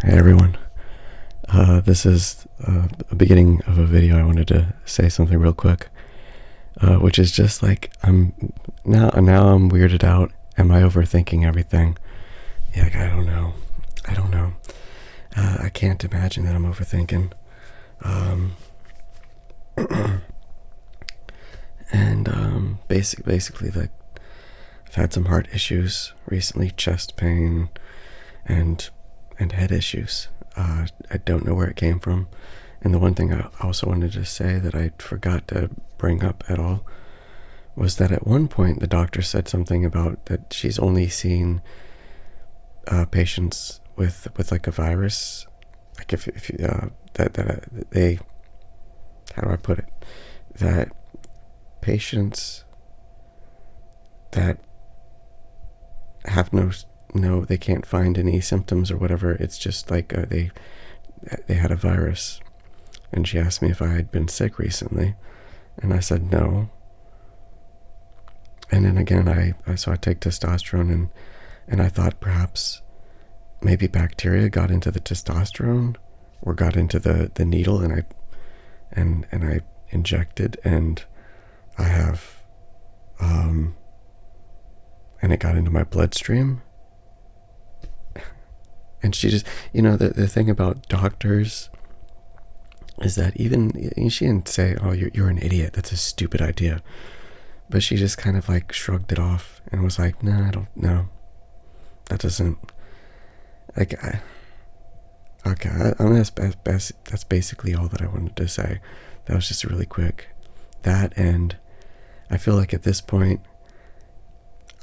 Hey everyone, this is a beginning of a video. I wanted to say something real quick, which is just like now I'm weirded out. Am I overthinking everything? Yeah, like, I don't know. I can't imagine that I'm overthinking. Um, and basically, like, I've had some heart issues recently, chest pain, and head issues. I don't know where it came from. And the one thing I also wanted to say that I forgot to bring up at all was that at one point the doctor said something about that she's only seen patients with like a virus, like if that they, how do I put it, that patients that have no, they can't find any symptoms or whatever. It's just like they had a virus. And she asked me if I had been sick recently, and I said no. And then again, I take testosterone, and I thought perhaps maybe bacteria got into the testosterone or got into the needle, and I injected, and I have and it got into my bloodstream. And she just, the thing about doctors is that even, she didn't say, oh, you're an idiot, that's a stupid idea. But she just kind of like shrugged it off and was like, no, I don't know. That doesn't, like, that's basically all that I wanted to say. That was just really quick. That, and I feel like at this point,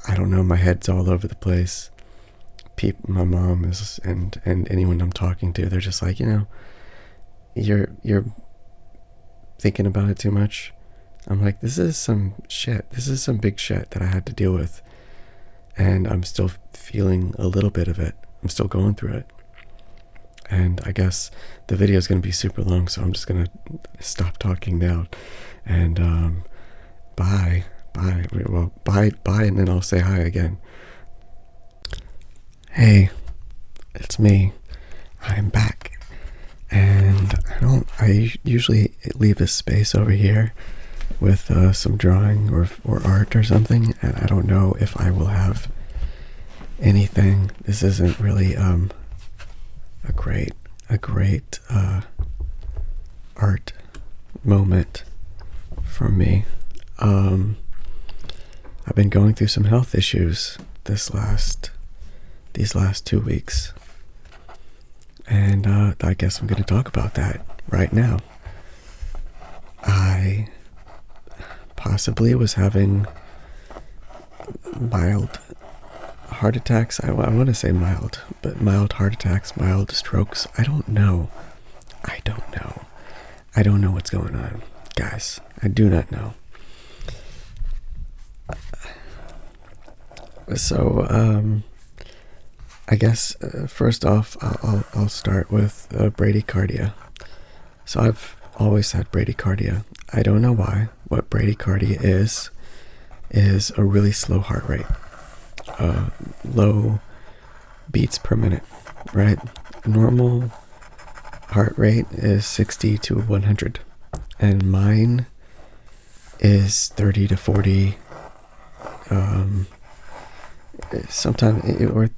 I don't know, my head's all over the place. My mom is, and anyone I'm talking to, they're just like, you're thinking about it too much. I'm like, this is some shit. This is some big shit that I had to deal with, and I'm still feeling a little bit of it. I'm still going through it, and I guess the video is going to be super long, so I'm just going to stop talking now, and bye, and then I'll say hi again. Hey, it's me. I'm back. And I usually leave a space over here with some drawing or art or something, and I don't know if I will have anything. This isn't really a great art moment for me. I've been going through some health issues these last 2 weeks. And I guess I'm going to talk about that right now. I possibly was having mild heart attacks. I want to say mild, but mild heart attacks, mild strokes. I don't know. I don't know what's going on, guys. I do not know. So, I guess first off, I'll start with bradycardia. So I've always had bradycardia. I don't know why. What bradycardia is a really slow heart rate, low beats per minute, right? Normal heart rate is 60 to 100, and mine is 30 to 40. Sometimes or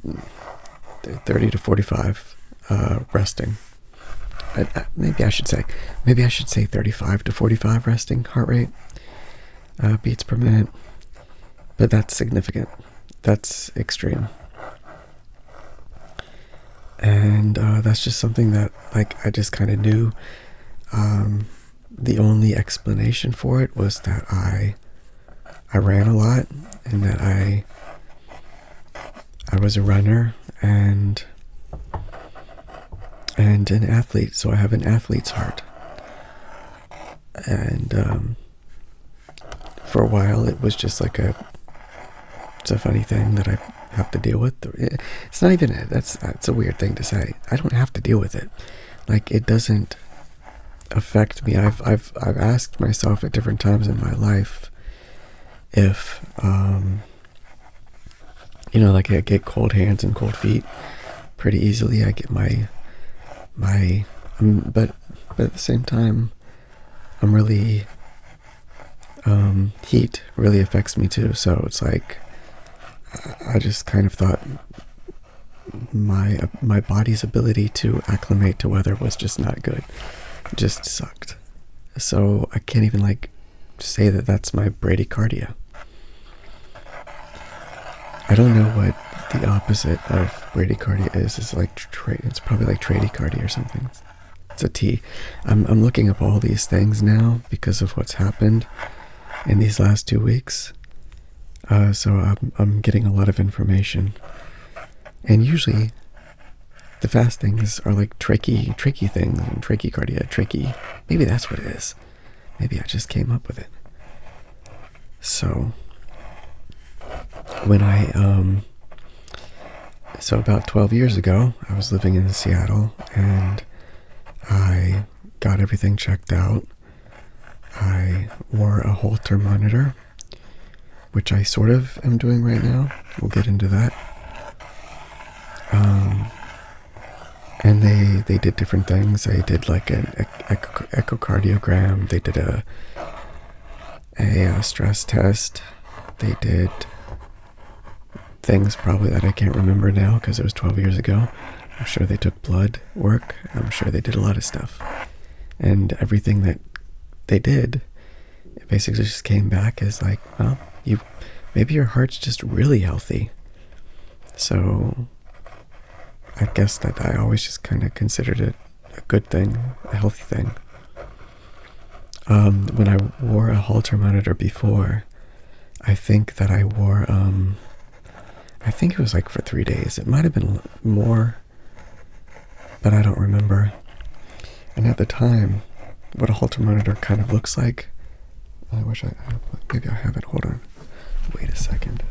30 to 45 resting. Maybe I should say 35 to 45 resting heart rate beats per minute. But that's significant. That's extreme. And that's just something that, like, I just kind of knew. The only explanation for it was that I ran a lot, and that I was a runner and an athlete, so I have an athlete's heart. And for a while, it was just like it's a funny thing that I have to deal with. It's not even that's a weird thing to say. I don't have to deal with it. Like, it doesn't affect me. I've asked myself at different times in my life if like, I get cold hands and cold feet pretty easily. I get my but at the same time, I'm really, heat really affects me too. So it's like, I just kind of thought my body's ability to acclimate to weather was just not good. It just sucked. So I can't even like say that that's my bradycardia. I don't know what the opposite of bradycardia is. It's like it's probably like tradycardia or something. It's a T. I'm looking up all these things now because of what's happened in these last 2 weeks. So I'm getting a lot of information. And usually the fast things are like tricky things, and trachycardia. Maybe that's what it is. Maybe I just came up with it. So when so about 12 years ago, I was living in Seattle, and I got everything checked out. I wore a Holter monitor, which I sort of am doing right now. We'll get into that. And they did different things. They did like an echocardiogram. They did a stress test. They did things probably that I can't remember now because it was 12 years ago. I'm sure they took blood work. I'm sure they did a lot of stuff. And everything that they did, it basically just came back as like, well, maybe your heart's just really healthy. So I guess that I always just kind of considered it a good thing, a healthy thing. When I wore a Holter monitor before, I think that I wore, I think it was like for 3 days. It might have been more, but I don't remember. And at the time, what a Holter monitor kind of looks like, I wish maybe I have it. Hold on. Wait a second.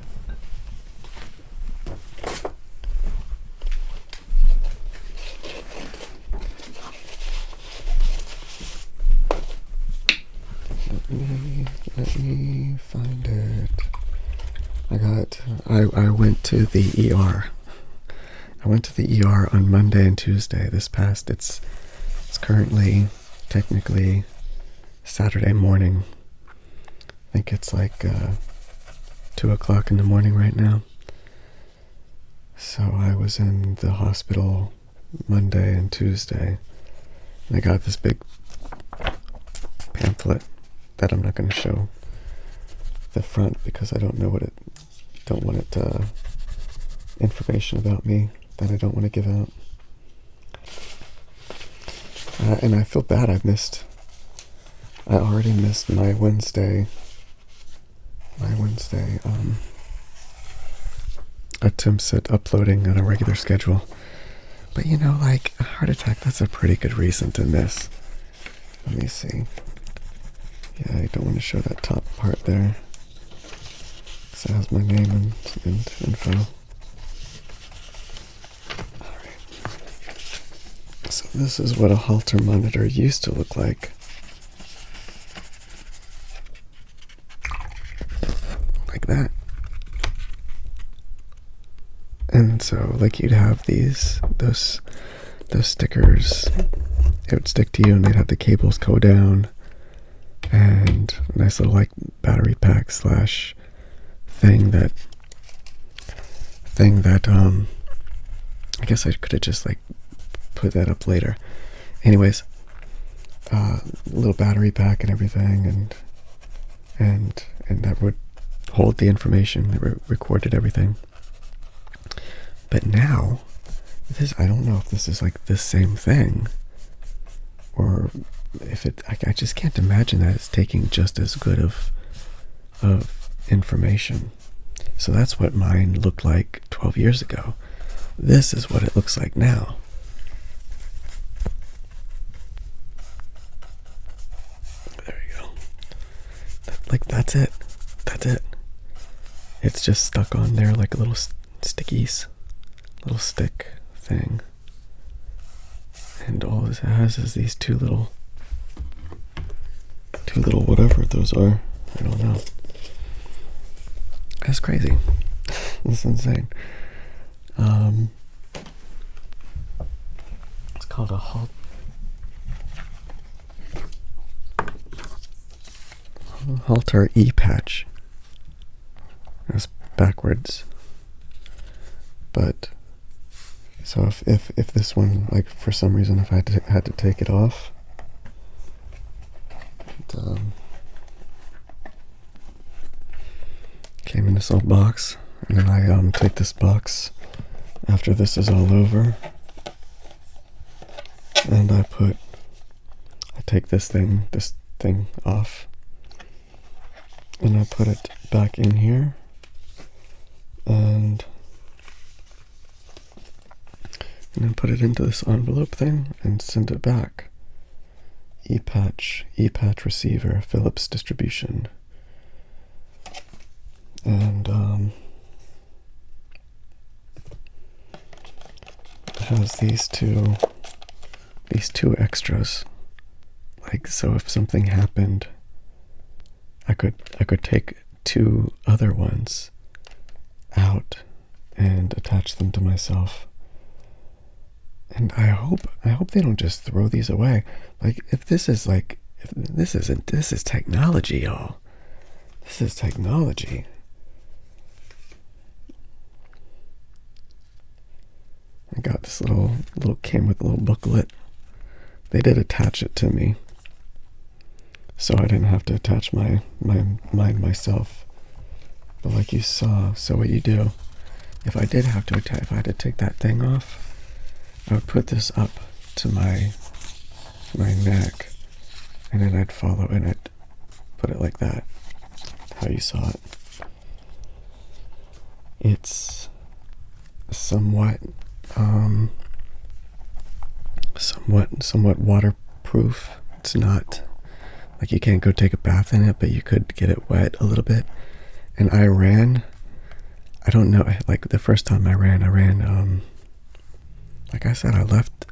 Let me find it. I went to the ER. I went to the ER on Monday and Tuesday it's currently technically Saturday morning. I think it's like 2 o'clock in the morning right now. So I was in the hospital Monday and Tuesday, and I got this big pamphlet that I'm not going to show the front because I don't want it information about me that I don't want to give out. And I feel bad. I already missed my Wednesday attempts at uploading on a regular schedule. But like a heart attack, that's a pretty good reason to miss. Let me see. Yeah, I don't want to show that top part there, because it has my name and info. Alright. So this is what a Holter monitor used to look like. Like that. And so like you'd have those stickers, it would stick to you, and they'd have the cables go down, and a nice little like battery pack / thing that I guess I could have just like put that up later. Anyways, little battery pack and everything, and that would hold the information. It recorded everything. But now, I don't know if this is like the same thing, or if I just can't imagine that it's taking just as good of information. So that's what mine looked like 12 years ago. This is what it looks like now. There you go. That's it. That's it. It's just stuck on there like a little stickies. Little stick thing. And all it has is these two little whatever those are. I don't know. That's crazy. That's insane. It's called a Holter E-patch. That's backwards. But so if this one, like, for some reason, if I had to take it off, came in this little box, and then I take this box after this is all over, and I take this thing off, and I put it back in here, and then put it into this envelope thing and send it back. E-patch receiver, Philips distribution. And it has these two extras. Like, so if something happened, I could take two other ones out and attach them to myself. And I hope they don't just throw these away. Like, this is technology, y'all. This is technology. I got this little came with a little booklet. They did attach it to me, so I didn't have to attach mine myself. But like you saw, so what you do, if I had to take that thing off, I would put this up to my neck, and then I'd follow, and I'd put it like that, how you saw it. It's somewhat waterproof. It's not like you can't go take a bath in it, but you could get it wet a little bit. And I don't know, like the first time I ran, like I said, I left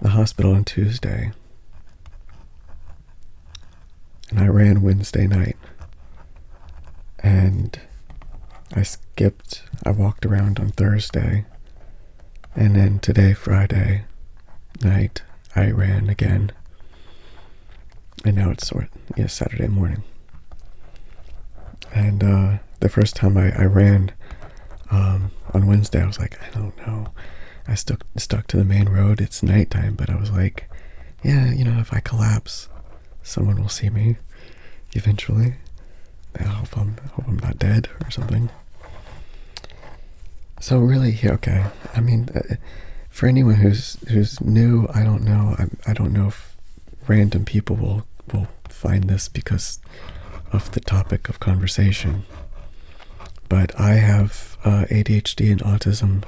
the hospital on Tuesday, and I ran Wednesday night, and I walked around on Thursday, and then today, Friday night, I ran again, and now it's Saturday morning. And the first time I ran on Wednesday, I was like, I don't know. I stuck to the main road. It's nighttime, but I was like, yeah, if I collapse, someone will see me eventually. I hope I'm not dead or something. So really, yeah, okay. I mean, for anyone who's new, I don't know. I don't know if random people will find this because of the topic of conversation. But I have ADHD and autism,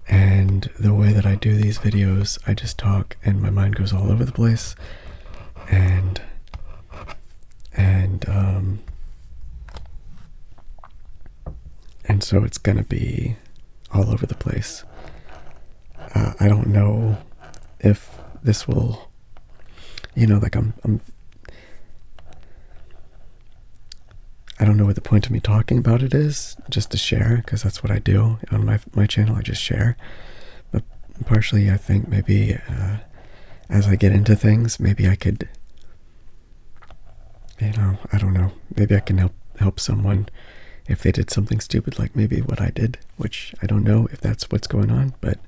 and the way that I do these videos, I just talk and my mind goes all over the place, and so it's gonna be all over the place. I don't know if this will, like I don't know what the point of me talking about it is, just to share, because that's what I do on my channel. I just share. But partially, I think maybe as I get into things, maybe I could, I don't know, maybe I can help someone if they did something stupid, like maybe what I did, which I don't know if that's what's going on, but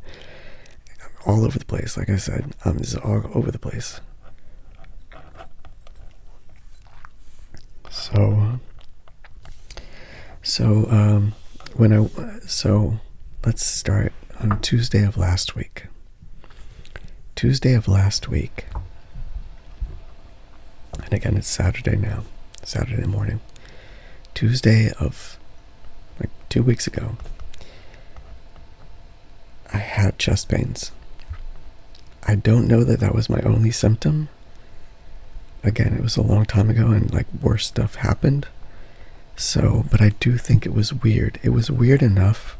all over the place. Like I said, this is all over the place. So let's start on Tuesday of last week. And again, it's Saturday now, Saturday morning. Tuesday of like 2 weeks ago, I had chest pains. I don't know that was my only symptom. Again, it was a long time ago, and like worse stuff happened. So, but I do think it was weird. It was weird enough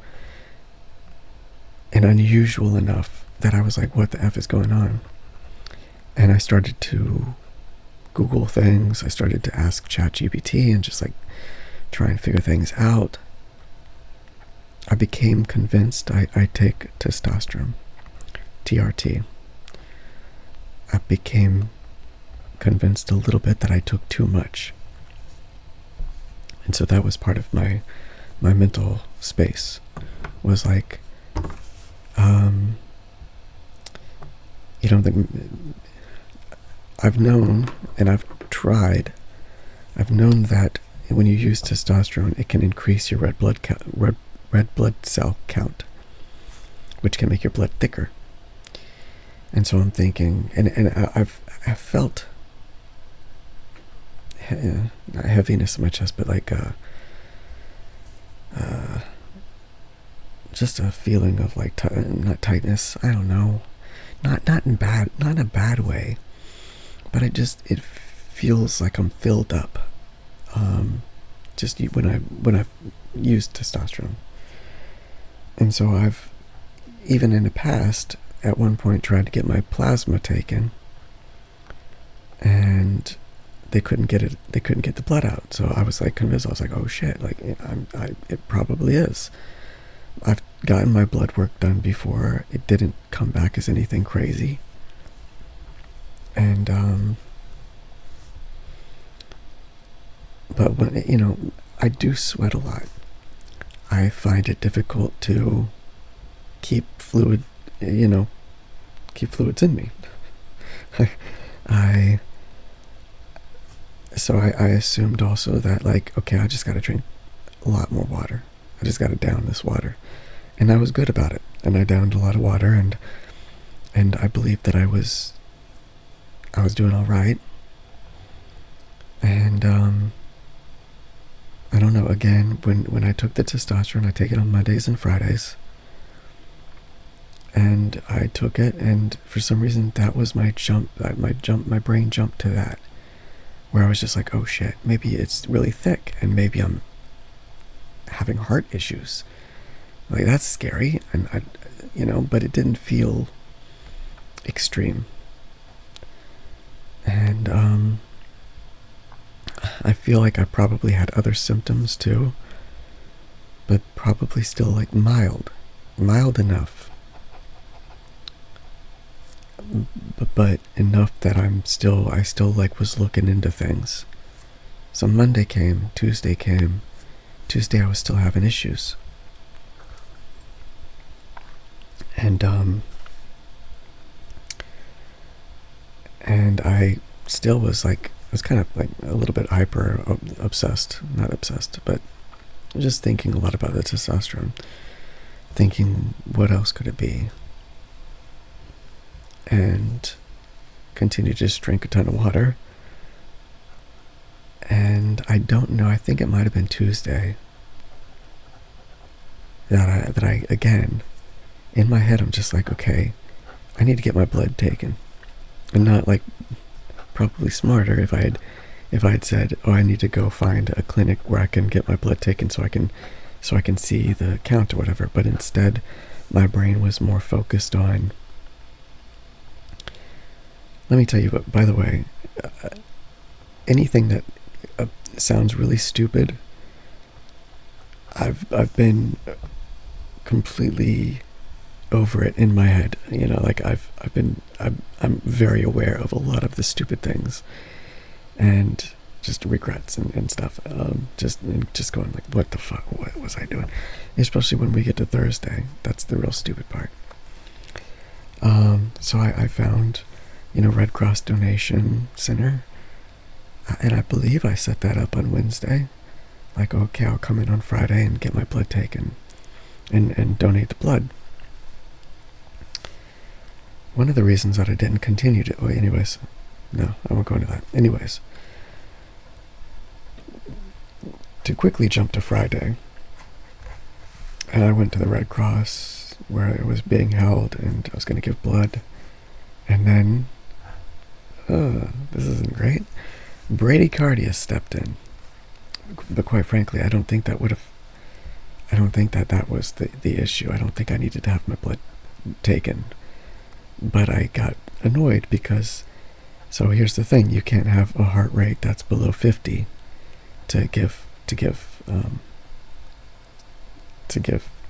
and unusual enough that I was like, what the F is going on? And I started to Google things. I started to ask ChatGPT and just like try and figure things out. I became convinced I take testosterone. TRT, I became convinced a little bit that I took too much. And so that was part of my mental space, was like, I've known and I've known that when you use testosterone, it can increase your red blood cell count, which can make your blood thicker. And so I'm thinking, and I've felt not heaviness in my chest, but like just a feeling of like not tightness. I don't know, not in a bad way, but it feels like I'm filled up. Just when I've used testosterone, and so I've even in the past at one point tried to get my plasma taken, and they couldn't get it. They couldn't get the blood out. So I was like convinced. I was like, oh shit! Like it probably is. I've gotten my blood work done before. It didn't come back as anything crazy. And but when I do sweat a lot. I find it difficult to keep fluids in me. So I assumed also that, like, okay, I just got to drink a lot more water. I just got to down this water. And I was good about it. And I downed a lot of water, and I believed that I was doing all right. And I don't know, again, when I took the testosterone, I take it on Mondays and Fridays. And I took it, and for some reason that was my brain jumped to that, where I was just like, oh shit, maybe it's really thick, and maybe I'm having heart issues. Like, that's scary, and but it didn't feel extreme. And I feel like I probably had other symptoms too, but probably still like mild enough. But enough that I still like was looking into things. So Monday came, Tuesday came. Tuesday I was still having issues. And I still was kind of like a little bit hyper obsessed, not obsessed, but just thinking a lot about the testosterone, thinking what else could it be, and continue to just drink a ton of water. And I don't know, I think it might have been Tuesday that I again, in my head, I'm just like, okay, I need to get my blood taken. And not like, probably smarter if I had said, oh, I need to go find a clinic where I can get my blood taken so I can see the count or whatever. But instead, my brain was more focused on, let me tell you, but by the way, anything that sounds really stupid, I've been completely over it in my head. Like I'm very aware of a lot of the stupid things, and just regrets and stuff. Just going like, what the fuck? What was I doing? Especially when we get to Thursday, that's the real stupid part. So I found, Red Cross donation center, and I believe I set that up on Wednesday. Like, okay, I'll come in on Friday and get my blood taken, and donate the blood. One of the reasons that I didn't continue to... Oh, anyways. No, I won't go into that. Anyways. To quickly jump to Friday. And I went to the Red Cross where it was being held, and I was going to give blood. And then... this isn't great. Bradycardia stepped in. But quite frankly, I don't think that would have... I don't think that was the issue. I don't think I needed to have my blood taken. But I got annoyed because, so here's the thing, you can't have a heart rate that's below 50 to give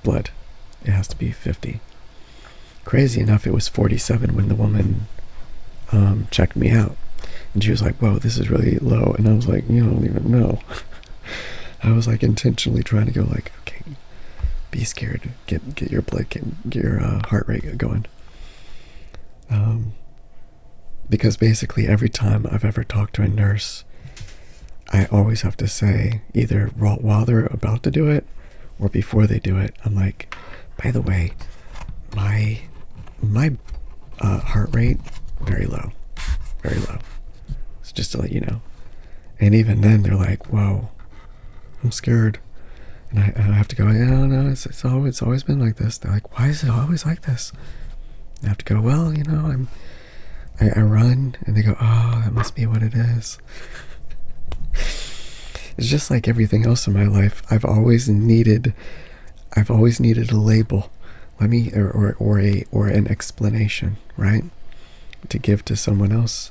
blood. It has to be 50. crazy enough, it was 47 when the woman checked me out. And she was like, whoa, this is really low. And I was like, you don't even know. I was like intentionally trying to go like, okay, be scared, get your blood, get your heart rate going. Because basically every time I've ever talked to a nurse, I always have to say, either while they're about to do it or before they do it, I'm like, by the way, my heart rate, very low. It's just to let you know. And even then they're like, whoa, I'm scared. And I have to go, yeah, no, it's always been like this. They're like, why is it always like this? I have to go, well, I run, and they go, oh, that must be what it is. It's just like everything else in my life. I've always needed a label, or an explanation, right, to give to someone else.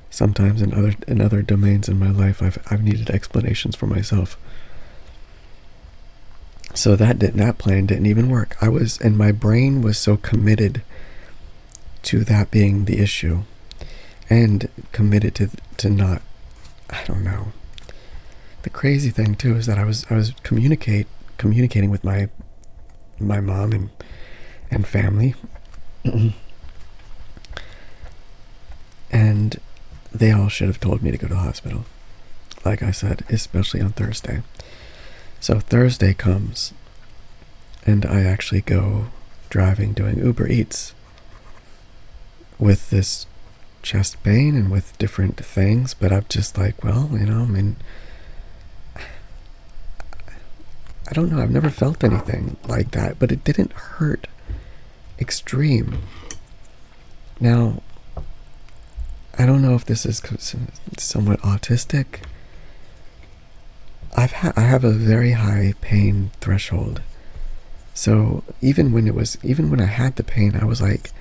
Sometimes in other domains in my life, I've needed explanations for myself. So that plan didn't even work. And my brain was so committed to that being the issue, and committed to not, I don't know. The crazy thing too is that I was communicating with my mom and family, and they all should have told me to go to the hospital, like I said, especially on Thursday. So Thursday comes, and I actually go driving, doing Uber Eats, with this chest pain and with different things, but I'm just like, well, I don't know, I've never felt anything like that, but it didn't hurt extreme. Now, I don't know if this is somewhat autistic. I have a very high pain threshold. So even when I had the pain, I was like,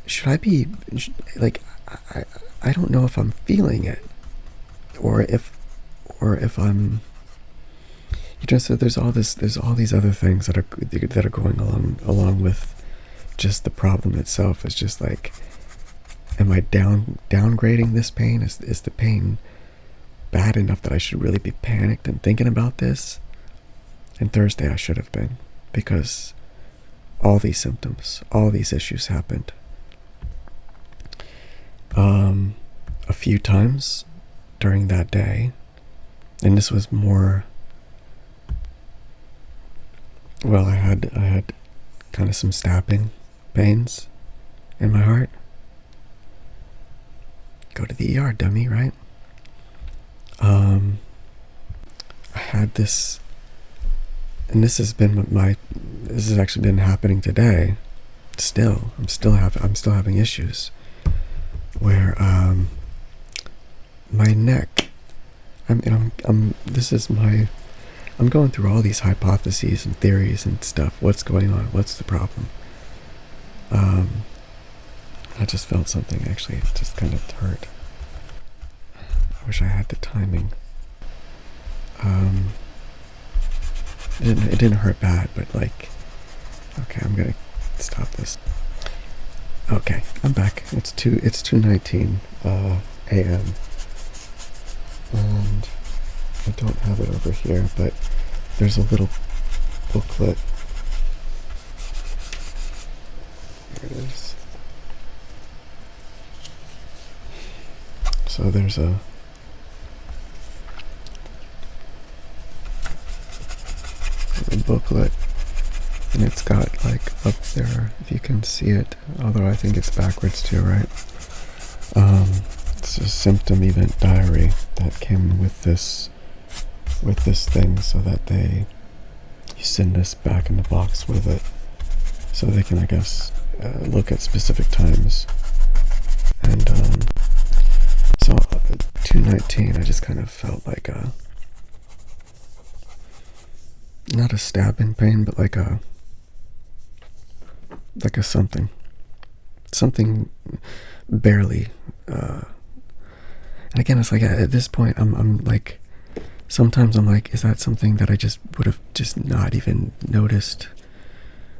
should I be like, I don't know if I'm feeling it, or if I'm, so there's all these other things that are going along with just the problem itself. It's just like, am I downgrading this pain? Is the pain bad enough that I should really be panicked and thinking about this? And Thursday I should have been, because all these symptoms, all these issues happened. A few times during that day, and this was more, well, I had kind of some stabbing pains in my heart. Go to the ER, dummy, right? I had this, and this has actually been happening today. I'm still having issues where my neck, I'm going through all these hypotheses and theories and stuff. What's going on? What's the problem? I just felt something, actually. It just kind of hurt. I wish I had the timing. It didn't hurt bad, but like, okay, I'm gonna stop this. Okay, I'm back. It's 2:19 a.m. and I don't have it over here, but there's a little booklet. There it is. So there's a booklet, and it's got like up there, if you can see it, although I think it's backwards too, right? It's a symptom event diary that came with this thing, so that you send this back in the box with it, so they can, I guess, look at specific times. And so 2:19, I just kind of felt like not a stabbing pain, but like a something barely. And again, it's like, at this point, I'm like, sometimes I'm like, is that something that I just would have just not even noticed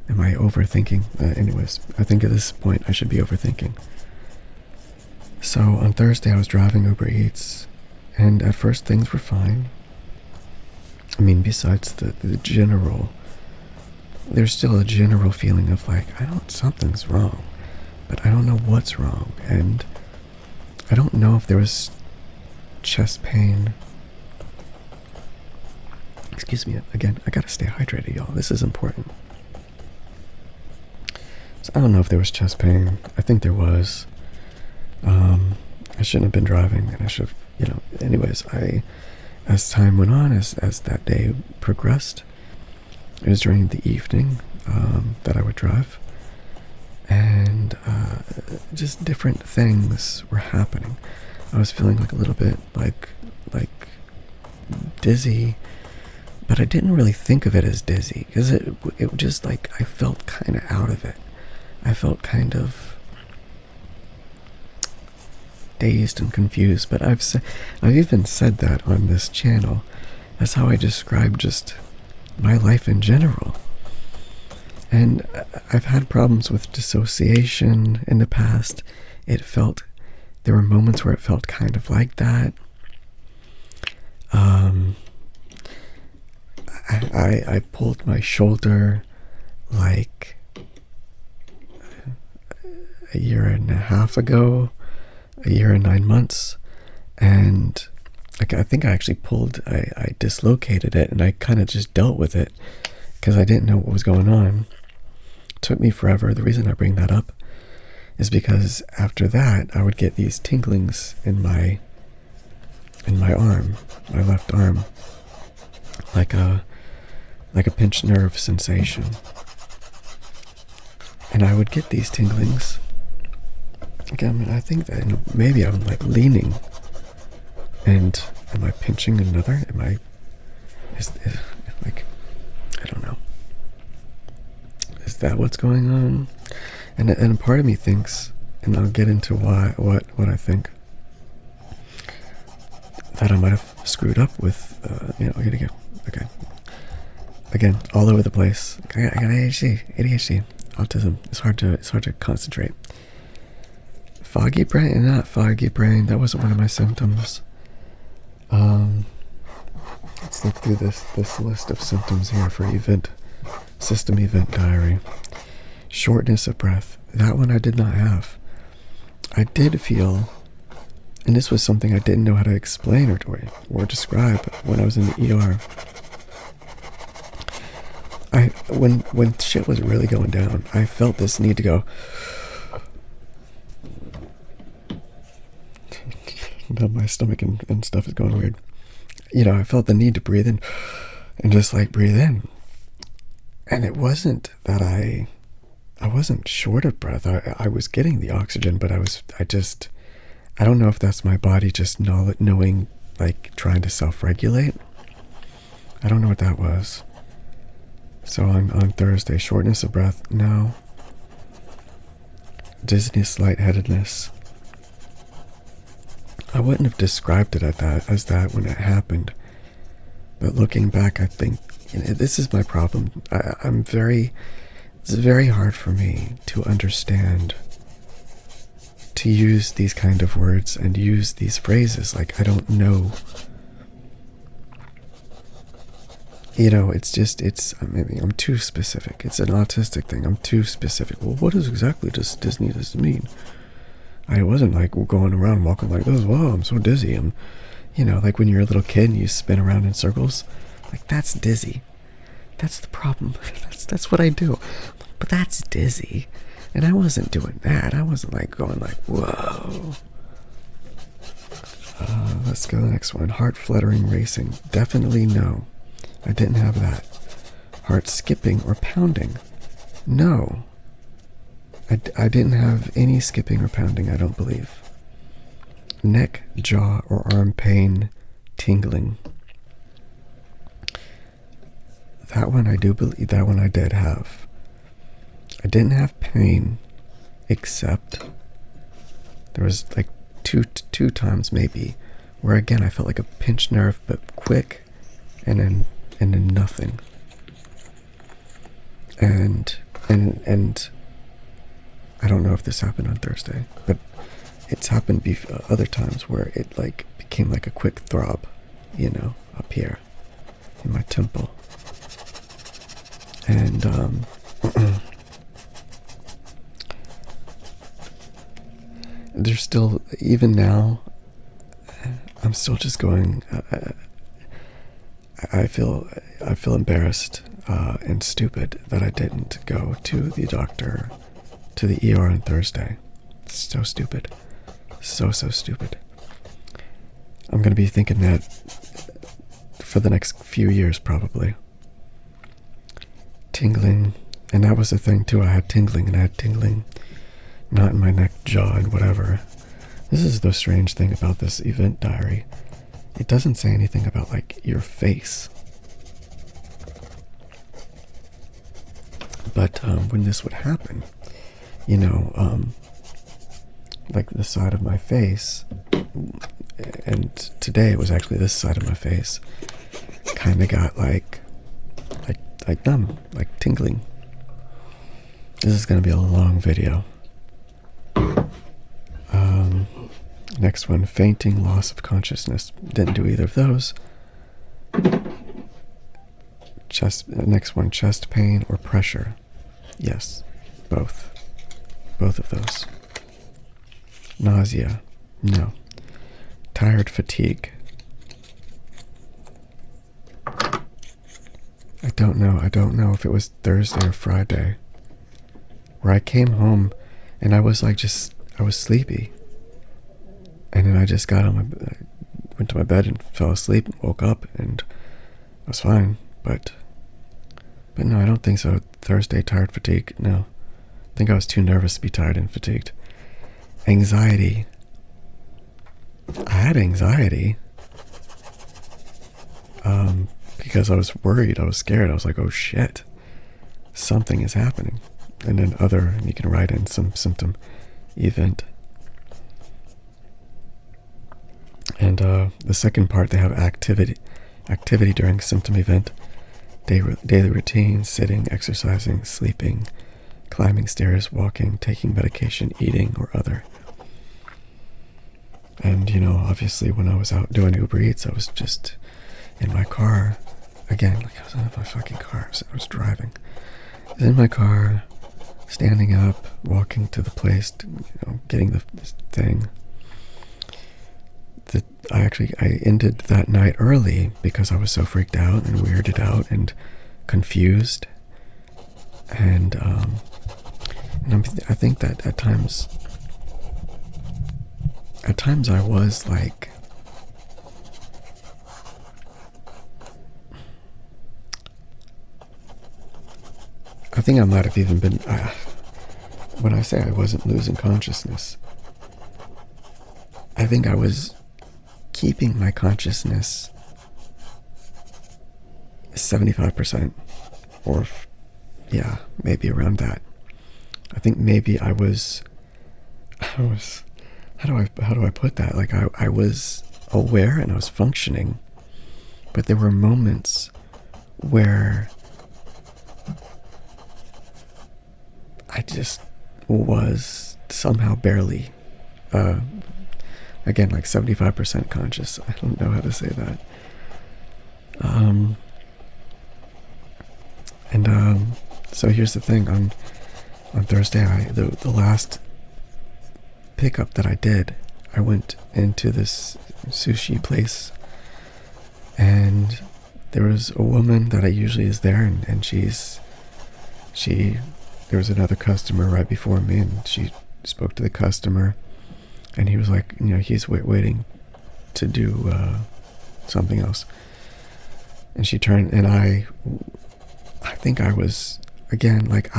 Am I overthinking? Anyways, I think at this point I should be overthinking. So on Thursday I was driving Uber Eats, and at first things were fine. I mean, besides the general, there's still a general feeling of like, something's wrong, but I don't know what's wrong, and I don't know if there was chest pain. Excuse me, again, I gotta stay hydrated, y'all. This is important. So I don't know if there was chest pain. I think there was. I shouldn't have been driving, and I should have, anyways, as time went on, as that day progressed, it was during the evening that I would drive, and just different things were happening. I was feeling like a little bit like dizzy, but I didn't really think of it as dizzy, because it just like, I felt kind of out of it. I felt kind of dazed and confused, but I've even said that on this channel. That's how I describe just my life in general. And I've had problems with dissociation in the past. There were moments where it felt kind of like that. I pulled my shoulder like a year and a half ago, a year and 9 months, and I think I actually I dislocated it, and I kind of just dealt with it because I didn't know what was going on. It took me forever. The reason I bring that up is because after that I would get these tinglings in my arm, my left arm, like a pinched nerve sensation, and I would get these tinglings. Again, I think that maybe I'm like leaning, and am I pinching another? Is like, I don't know. Is that what's going on? And a part of me thinks, and I'll get into what I think, that I might have screwed up with, okay. Again, all over the place. I got ADHD, autism. It's hard to concentrate. Foggy brain, not foggy brain. That wasn't one of my symptoms. Let's look through this list of symptoms here for system event diary. Shortness of breath. That one I did not have. I did feel, and this was something I didn't know how to explain or describe when I was in the ER. When shit was really going down, I felt this need to go. My stomach and stuff is going weird. I felt the need to breathe in and just like breathe in. And it wasn't that I wasn't short of breath. I was getting the oxygen, but I don't know if that's my body just knowing, like trying to self-regulate. I don't know what that was. So on Thursday, shortness of breath, no. Dizziness, lightheadedness. I wouldn't have described it as that when it happened. But looking back, I think, this is my problem. It's very hard for me to understand, to use these kind of words and use these phrases. Like, I don't know. Maybe I'm too specific. It's an autistic thing. I'm too specific. Well, what exactly does dizziness mean? I wasn't like going around walking like this. Whoa, I'm so dizzy. I'm, like when you're a little kid and you spin around in circles. Like, that's dizzy. That's the problem. That's what I do. But that's dizzy. And I wasn't doing that. I wasn't like going like, whoa. Let's go to the next one. Heart fluttering, racing. Definitely no. I didn't have that. Heart skipping or pounding. No. I didn't have any skipping or pounding, I don't believe. Neck, jaw, or arm pain, tingling. That one I do believe, that one I did have. I didn't have pain, except there was like two times maybe, where again I felt like a pinched nerve, but quick, and then nothing. And And I don't know if this happened on Thursday, but it's happened other times where it like became like a quick throb, you know, up here in my temple. And there's still, even now, I'm still just going. I feel embarrassed and stupid that I didn't go to the doctor, to the ER on Thursday. It's so stupid. So stupid. I'm going to be thinking that for the next few years, probably. Tingling. And that was the thing, too. I had tingling, and I had tingling not in my neck, jaw, and whatever. This is the strange thing about this event diary. It doesn't say anything about, like, your face. But when this would happen, you know, like the side of my face, and today it was actually this side of my face, kind of got like numb, like tingling. This is going to be a long video. Next one, fainting, loss of consciousness. Didn't do either of those. Next one, chest pain or pressure. Yes, both. Both of those. Nausea. No. Tired, fatigue. I don't know if it was Thursday or Friday, where I came home and I was like I was sleepy. And then I just went to my bed and fell asleep, woke up, and I was fine. But no, I don't think so. Thursday, tired, fatigue, no. I think I was too nervous to be tired and fatigued. Anxiety. I had anxiety. Because I was worried, I was scared. I was like, oh shit, something is happening. And then you can write in some symptom, event. And the second part, they have activity during symptom event, daily routine, sitting, exercising, sleeping, climbing stairs, walking, taking medication, eating, or other. And, you know, obviously when I was out doing Uber Eats, I was just in my car. Again, like I was in my fucking car. I was driving. I was in my car, standing up, walking to the place, getting the thing. I ended that night early because I was so freaked out and weirded out and confused. And I think that at times I was like, I think I might have even been, when I say I wasn't losing consciousness, I think I was keeping my consciousness 75%, or yeah, maybe around that. I think maybe I was how do I put that? Like I was aware and I was functioning, but there were moments where I just was somehow barely again, like 75% conscious. I don't know how to say that. So here's the thing. On Thursday, the last pickup that I did, I went into this sushi place, and there was a woman that I usually is there, and there was another customer right before me, and she spoke to the customer. And he was like, he's waiting to do something else. And she turned, and I think I was, again, like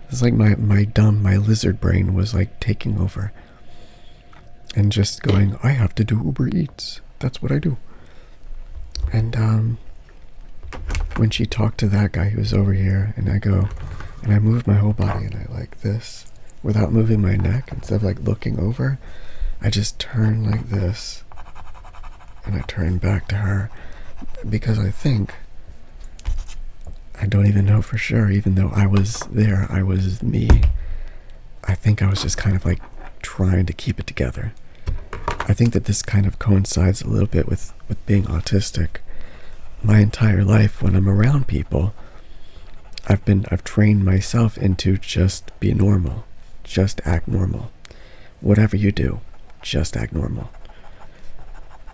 it's like my lizard brain was like taking over. And just going, I have to do Uber Eats. That's what I do. And when she talked to that guy who was over here, and I moved my whole body, and I like this. Without moving my neck, instead of like looking over, I just turned like this, and I turned back to her, because I think I don't even know for sure, even though I was there, I was me. I think I was just kind of like trying to keep it together. I think that this kind of coincides a little bit with being autistic. My entire life, when I'm around people, I've trained myself into just be normal, just act normal. Whatever you do, just act normal.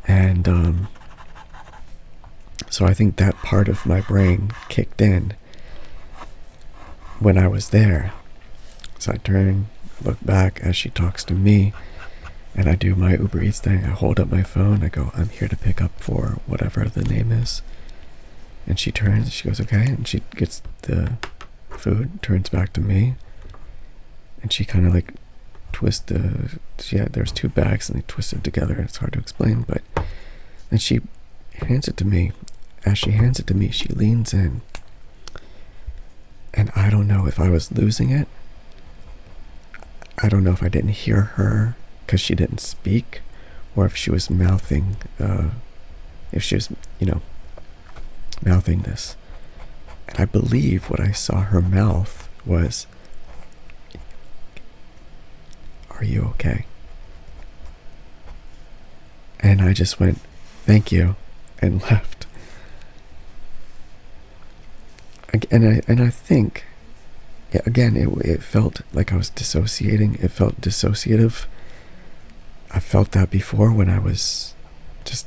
And so I think that part of my brain kicked in when I was there. So I turn, look back as she talks to me, and I do my Uber Eats thing. I hold up my phone, I go, I'm here to pick up for whatever the name is. And she turns, she goes, okay, and she gets the food, turns back to me, and she kind of like twists there's two bags and they twist it together. It's hard to explain, but then she hands it to me. As she hands it to me, she leans in, and I don't know if I was losing it. I don't know if I didn't hear her because she didn't speak, or if she was mouthing, mouthing this. And I believe what I saw her mouth was, "Are you okay?" And I just went, "Thank you," and left. And I think, yeah, again, it felt like I was dissociating. It felt dissociative. I felt that before when I was just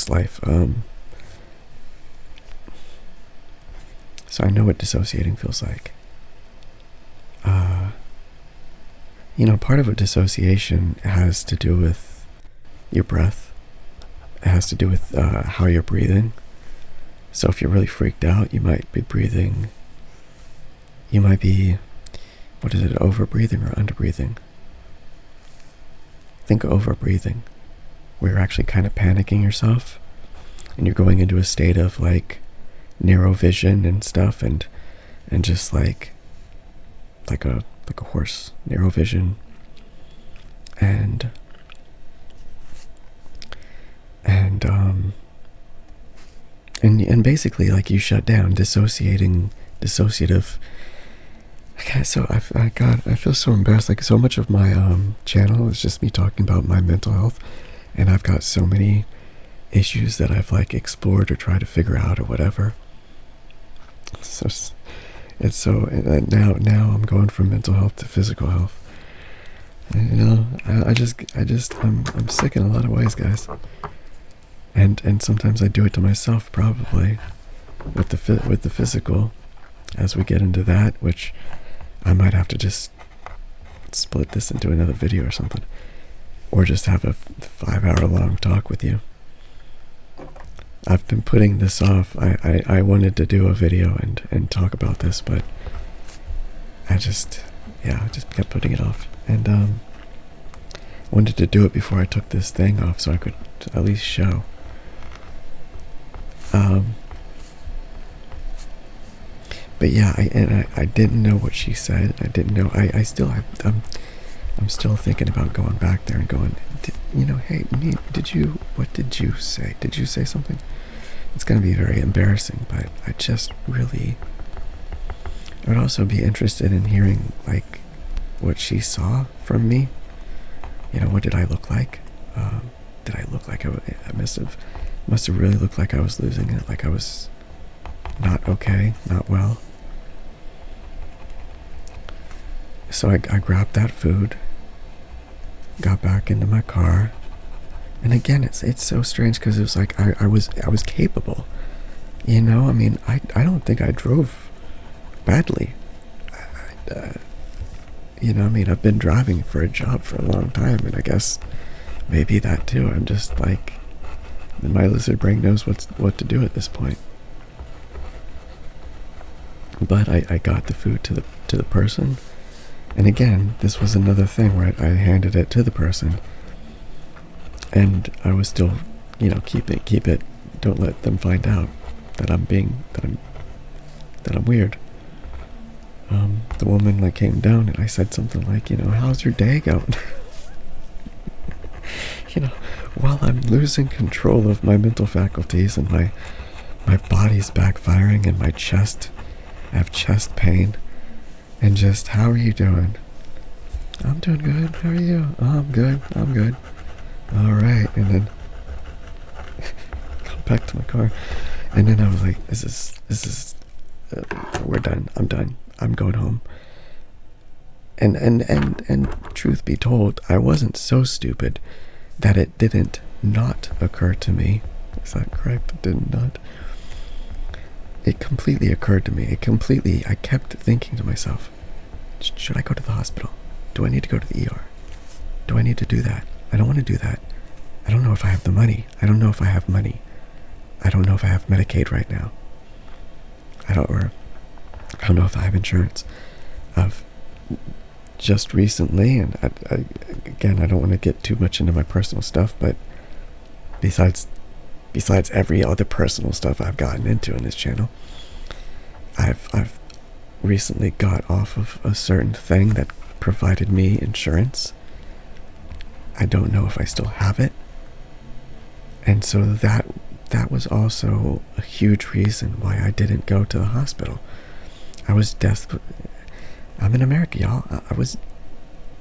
life. So I know what dissociating feels like. Part of a dissociation has to do with your breath. It has to do with how you're breathing. So if you're really freaked out, you might be breathing. You might be, over-breathing or under-breathing? Think over-breathing, where you're actually kind of panicking yourself, and you're going into a state of like narrow vision and stuff, and just like a horse, narrow vision, and basically like you shut down, dissociative. Okay, so I feel so embarrassed. Like so much of my channel is just me talking about my mental health, and I've got so many issues that I've like explored or tried to figure out or whatever. So now I'm going from mental health to physical health. And, I'm sick in a lot of ways, guys. And sometimes I do it to myself, probably with the physical. As we get into that, which I might have to just split this into another video or something, or just have a 5-hour-long talk with you. I've been putting this off. I wanted to do a video and talk about this, but I just kept putting it off. And wanted to do it before I took this thing off so I could at least show. But yeah, I didn't know what she said. I didn't know. I'm still thinking about going back there and going, hey, what did you say? Did you say something? It's going to be very embarrassing, but I would also be interested in hearing, like, what she saw from me. What did I look like? Did I look like I must have really looked like I was losing it, like I was not okay, not well. So I grabbed that food, got back into my car, and again, it's so strange because it was like I was capable, I mean, I don't think I drove badly. I've been driving for a job for a long time, and I guess maybe that too. I'm just like, my lizard brain knows what to do at this point. But I got the food to the person, and again, this was another thing where I handed it to the person, and I was still, keep it. Don't let them find out that I'm weird. The woman like came down, and I said something like, how's your day going? While I'm losing control of my mental faculties and my my body's backfiring and my chest, I have chest pain. And just, how are you doing? I'm doing good. How are you? Oh, I'm good. All right. And then go back to my car. And then I was like, this is, we're done. I'm done. I'm going home. And truth be told, I wasn't so stupid that it didn't not occur to me. Is that correct? It did not. It completely occurred to me. I kept thinking to myself, should I go to the hospital? Do I need to go to the ER? Do I need to do that? I don't want to do that. I don't know if I have the money. I don't know if I have money. I don't know if I have Medicaid right now. I don't know if I have insurance. I've just recently, and again, I don't want to get too much into my personal stuff, but besides every other personal stuff I've gotten into in this channel, I've recently got off of a certain thing that provided me insurance. I don't know if I still have it. And so that was also a huge reason why I didn't go to the hospital. I was I'm in America, y'all. I was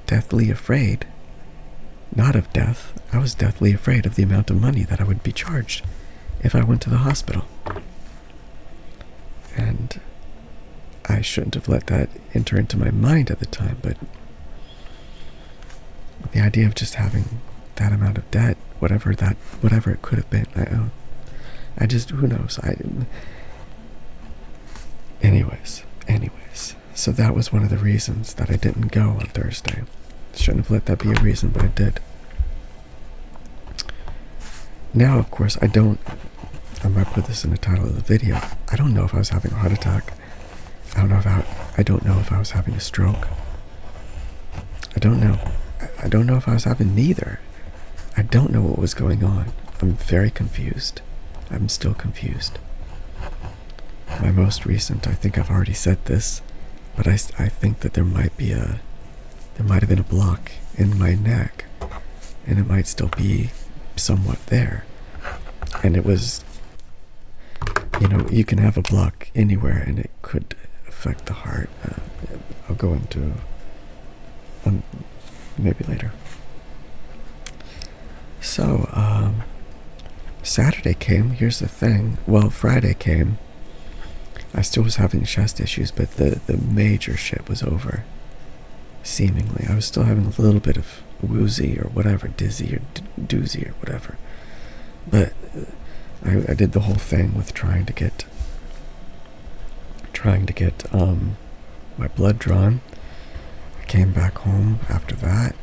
deathly afraid. Not of death. I was deathly afraid of the amount of money that I would be charged if I went to the hospital. And I shouldn't have let that enter into my mind at the time, but the idea of just having that amount of debt, whatever it could have been, I just, who knows? Anyways, so that was one of the reasons that I didn't go on Thursday. Shouldn't have let that be a reason, but I did. Now, of course, I might put this in the title of the video. I don't know if I was having a heart attack. I don't know if I was having a stroke. I don't know. I don't know if I was having neither. I don't know what was going on. I'm very confused. I'm still confused. My most recent, I think I've already said this, but I think that there might have been a block in my neck, and it might still be somewhat there. And it was, you can have a block anywhere, and it could affect the heart. I'll go into maybe later. So, Saturday came. Here's the thing. Well, Friday came. I still was having chest issues, but the major shit was over. Seemingly. I was still having a little bit of woozy or whatever, dizzy or doozy or whatever. But I did the whole thing with trying to get my blood drawn. I came back home after that,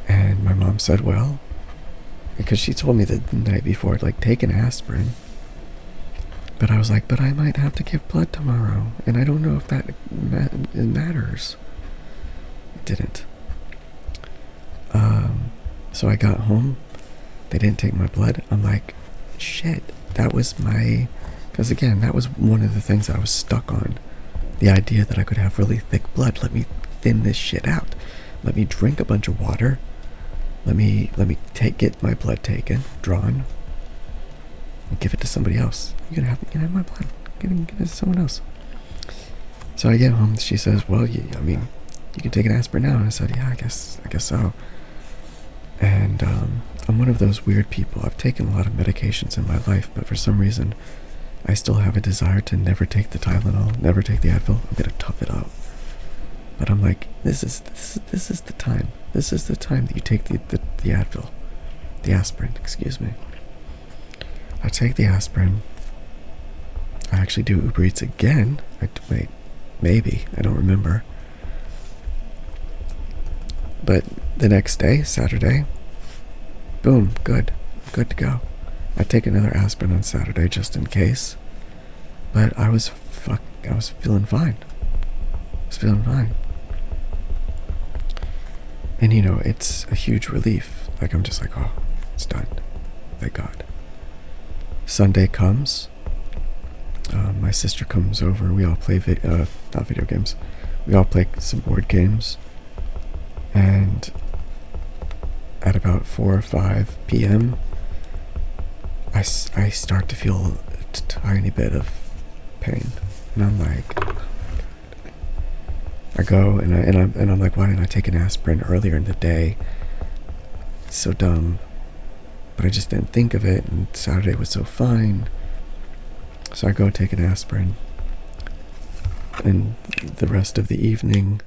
and my mom said, well, because she told me the night before, like, take an aspirin. But I was like, but I might have to give blood tomorrow, and I don't know if that matters. It didn't. So I got home. They didn't take my blood. I'm like, shit. Because again, that was one of the things I was stuck on. The idea that I could have really thick blood. Let me thin this shit out. Let me drink a bunch of water. Let me get my blood taken, drawn, and give it to somebody else. You can have my blood. Give it to someone else. So I get home. She says, well, you can take an aspirin now. And I said, yeah, I guess so. And I'm one of those weird people. I've taken a lot of medications in my life, but for some reason, I still have a desire to never take the Tylenol, never take the Advil. I'm gonna tough it out. But I'm like, this is the time. This is the time that you take the Advil, the aspirin. Excuse me. I take the aspirin. I actually do Uber Eats again. Maybe I don't remember. But the next day, Saturday, boom, good to go. I take another aspirin on Saturday just in case. But I was feeling fine. And it's a huge relief. Like, I'm just like, oh, it's done. Thank God. Sunday comes. My sister comes over. We all play not video games. We all play some board games. And at about 4 or 5 p.m., I start to feel tiny bit of pain. And I'm like, I go and I'm like, why didn't I take an aspirin earlier in the day? It's so dumb. But I just didn't think of it, and Saturday was so fine. So I go take an aspirin. And the rest of the evening,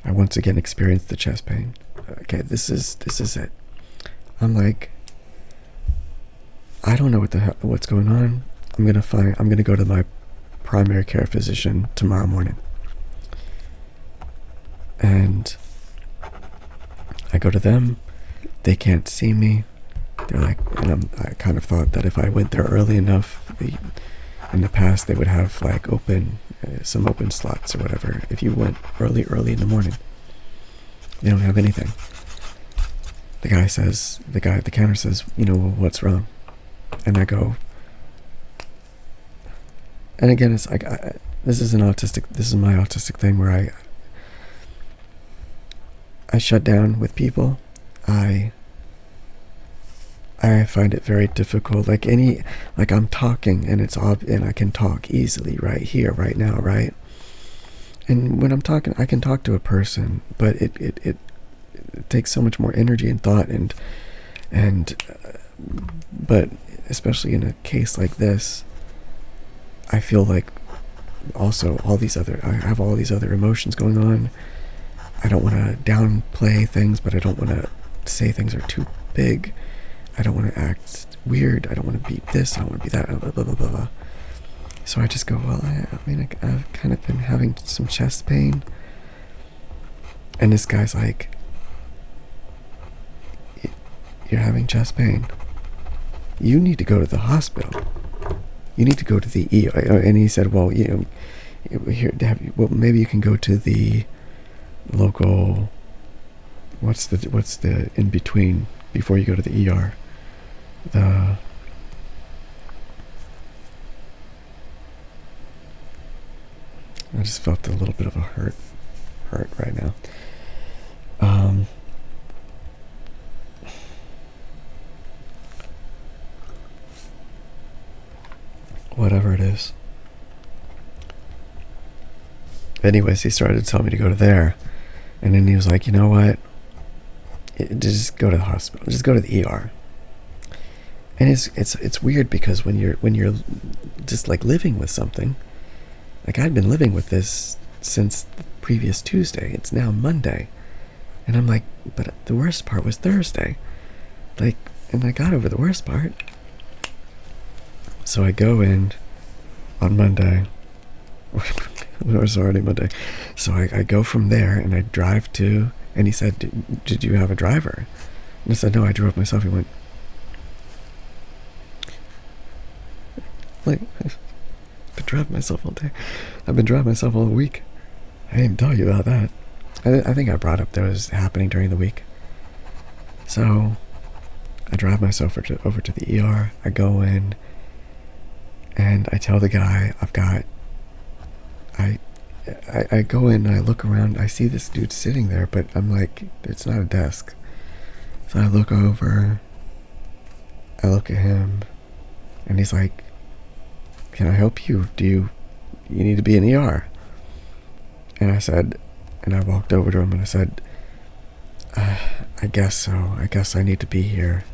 I once again experienced the chest pain. Okay, this is it. I'm like, I don't know what's going on. I'm gonna go to my primary care physician tomorrow morning. And I go to them. They can't see me. They're like, and I kind of thought that if I went there early enough, in the past they would have like some open slots or whatever. If you went early in the morning, they don't have anything. The guy at the counter says, well, what's wrong? And I go, and again, it's like, this is my autistic thing where I shut down with people. I find it very difficult. Like I'm talking and and I can talk easily right here, right now, right? And when I'm talking, I can talk to a person, but it takes so much more energy and thought but especially in a case like this, I feel like also I have all these other emotions going on. I don't want to downplay things, but I don't want to say things are too big. I don't want to act weird. I don't want to be this. I don't want to be that. Blah, blah, blah, blah, blah. So I just go, well, I've kind of been having some chest pain. And this guy's like, you're having chest pain. You need to go to the hospital. You need to go to the ER. And he said, well, maybe you can go to the local, what's the in between before you go to the ER? I just felt a little bit of a hurt right now. Whatever it is. Anyways, he started to tell me to go to there, and then he was like, you know what? Just go to the hospital. Just go to the ER. And it's weird because when you're just like living with something, like I'd been living with this since the previous Tuesday. It's now Monday, and I'm like, but the worst part was Thursday, like, and I got over the worst part. So I go in on Monday. It was already Monday. So I go from there and I drive to, and he said, did you have a driver? And I said, no, I drove myself. He went, like, I've been driving myself all day. I've been driving myself all week. I didn't tell you about that. I think I brought up that was happening during the week. So I drive myself over to the ER. I go in and I tell the guy I go in and I look around. I see this dude sitting there, but I'm like, it's not a desk. So I look over. I look at him, and he's like, can I help you? You need to be in ER? And I said, and I walked over to him and I said, I guess so. I guess I need to be here.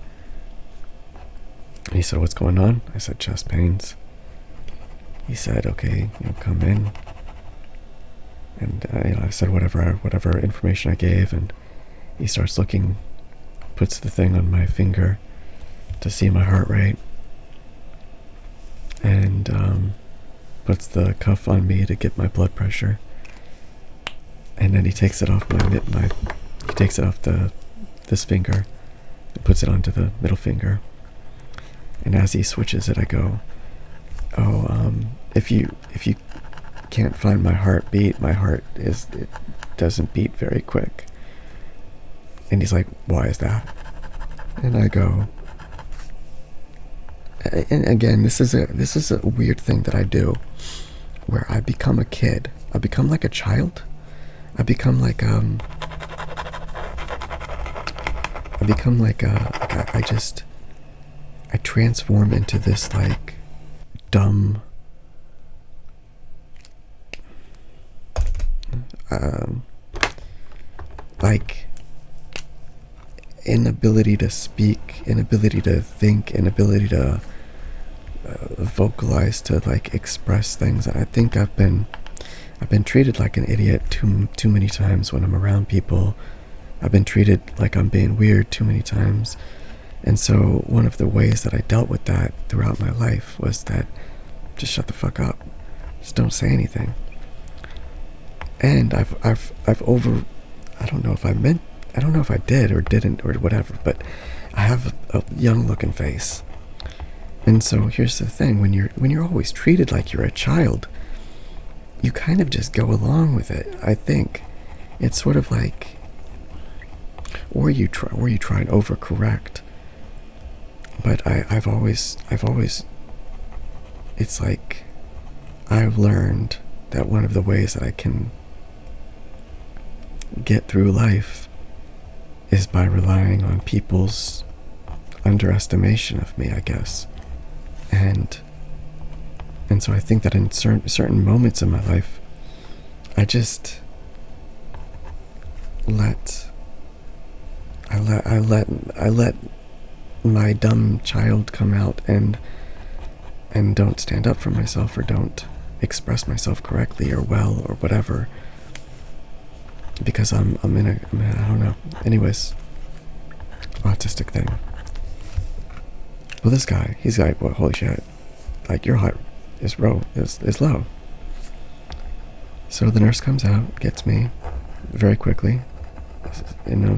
And he said, what's going on? I said, chest pains. He said, okay, come in. And I said whatever information I gave, and he starts looking, puts the thing on my finger to see my heart rate, and puts the cuff on me to get my blood pressure. And then he takes it off he takes it off this finger and puts it onto the middle finger. And as he switches it, I go, if you can't find my heartbeat, it doesn't beat very quick. And he's like, why is that? And I go, and again, this is a weird thing that I do, where I become a kid. I become like a child. I become like I transform into this like dumb like inability to speak, inability to think, inability to vocalize, to like express things. I think I've been treated like an idiot too many times when I'm around people. I've been treated like I'm being weird too many times. And so one of the ways that I dealt with that throughout my life was that just shut the fuck up. Just don't say anything. And I've I don't know if I did or didn't or whatever, but I have a young looking face. And so here's the thing, when you're always treated like you're a child, you kind of just go along with it, I think. It's sort of like, or you try and overcorrect. But I've always, it's like, I've learned that one of the ways that I can get through life is by relying on people's underestimation of me, I guess. And so I think that in certain moments in my life, I just let my dumb child come out and don't stand up for myself, or don't express myself correctly or well or whatever, because I'm in a I don't know. Anyways, autistic thing. Well, this guy, he's like, well, holy shit, like your heart is low. So the nurse comes out, gets me very quickly,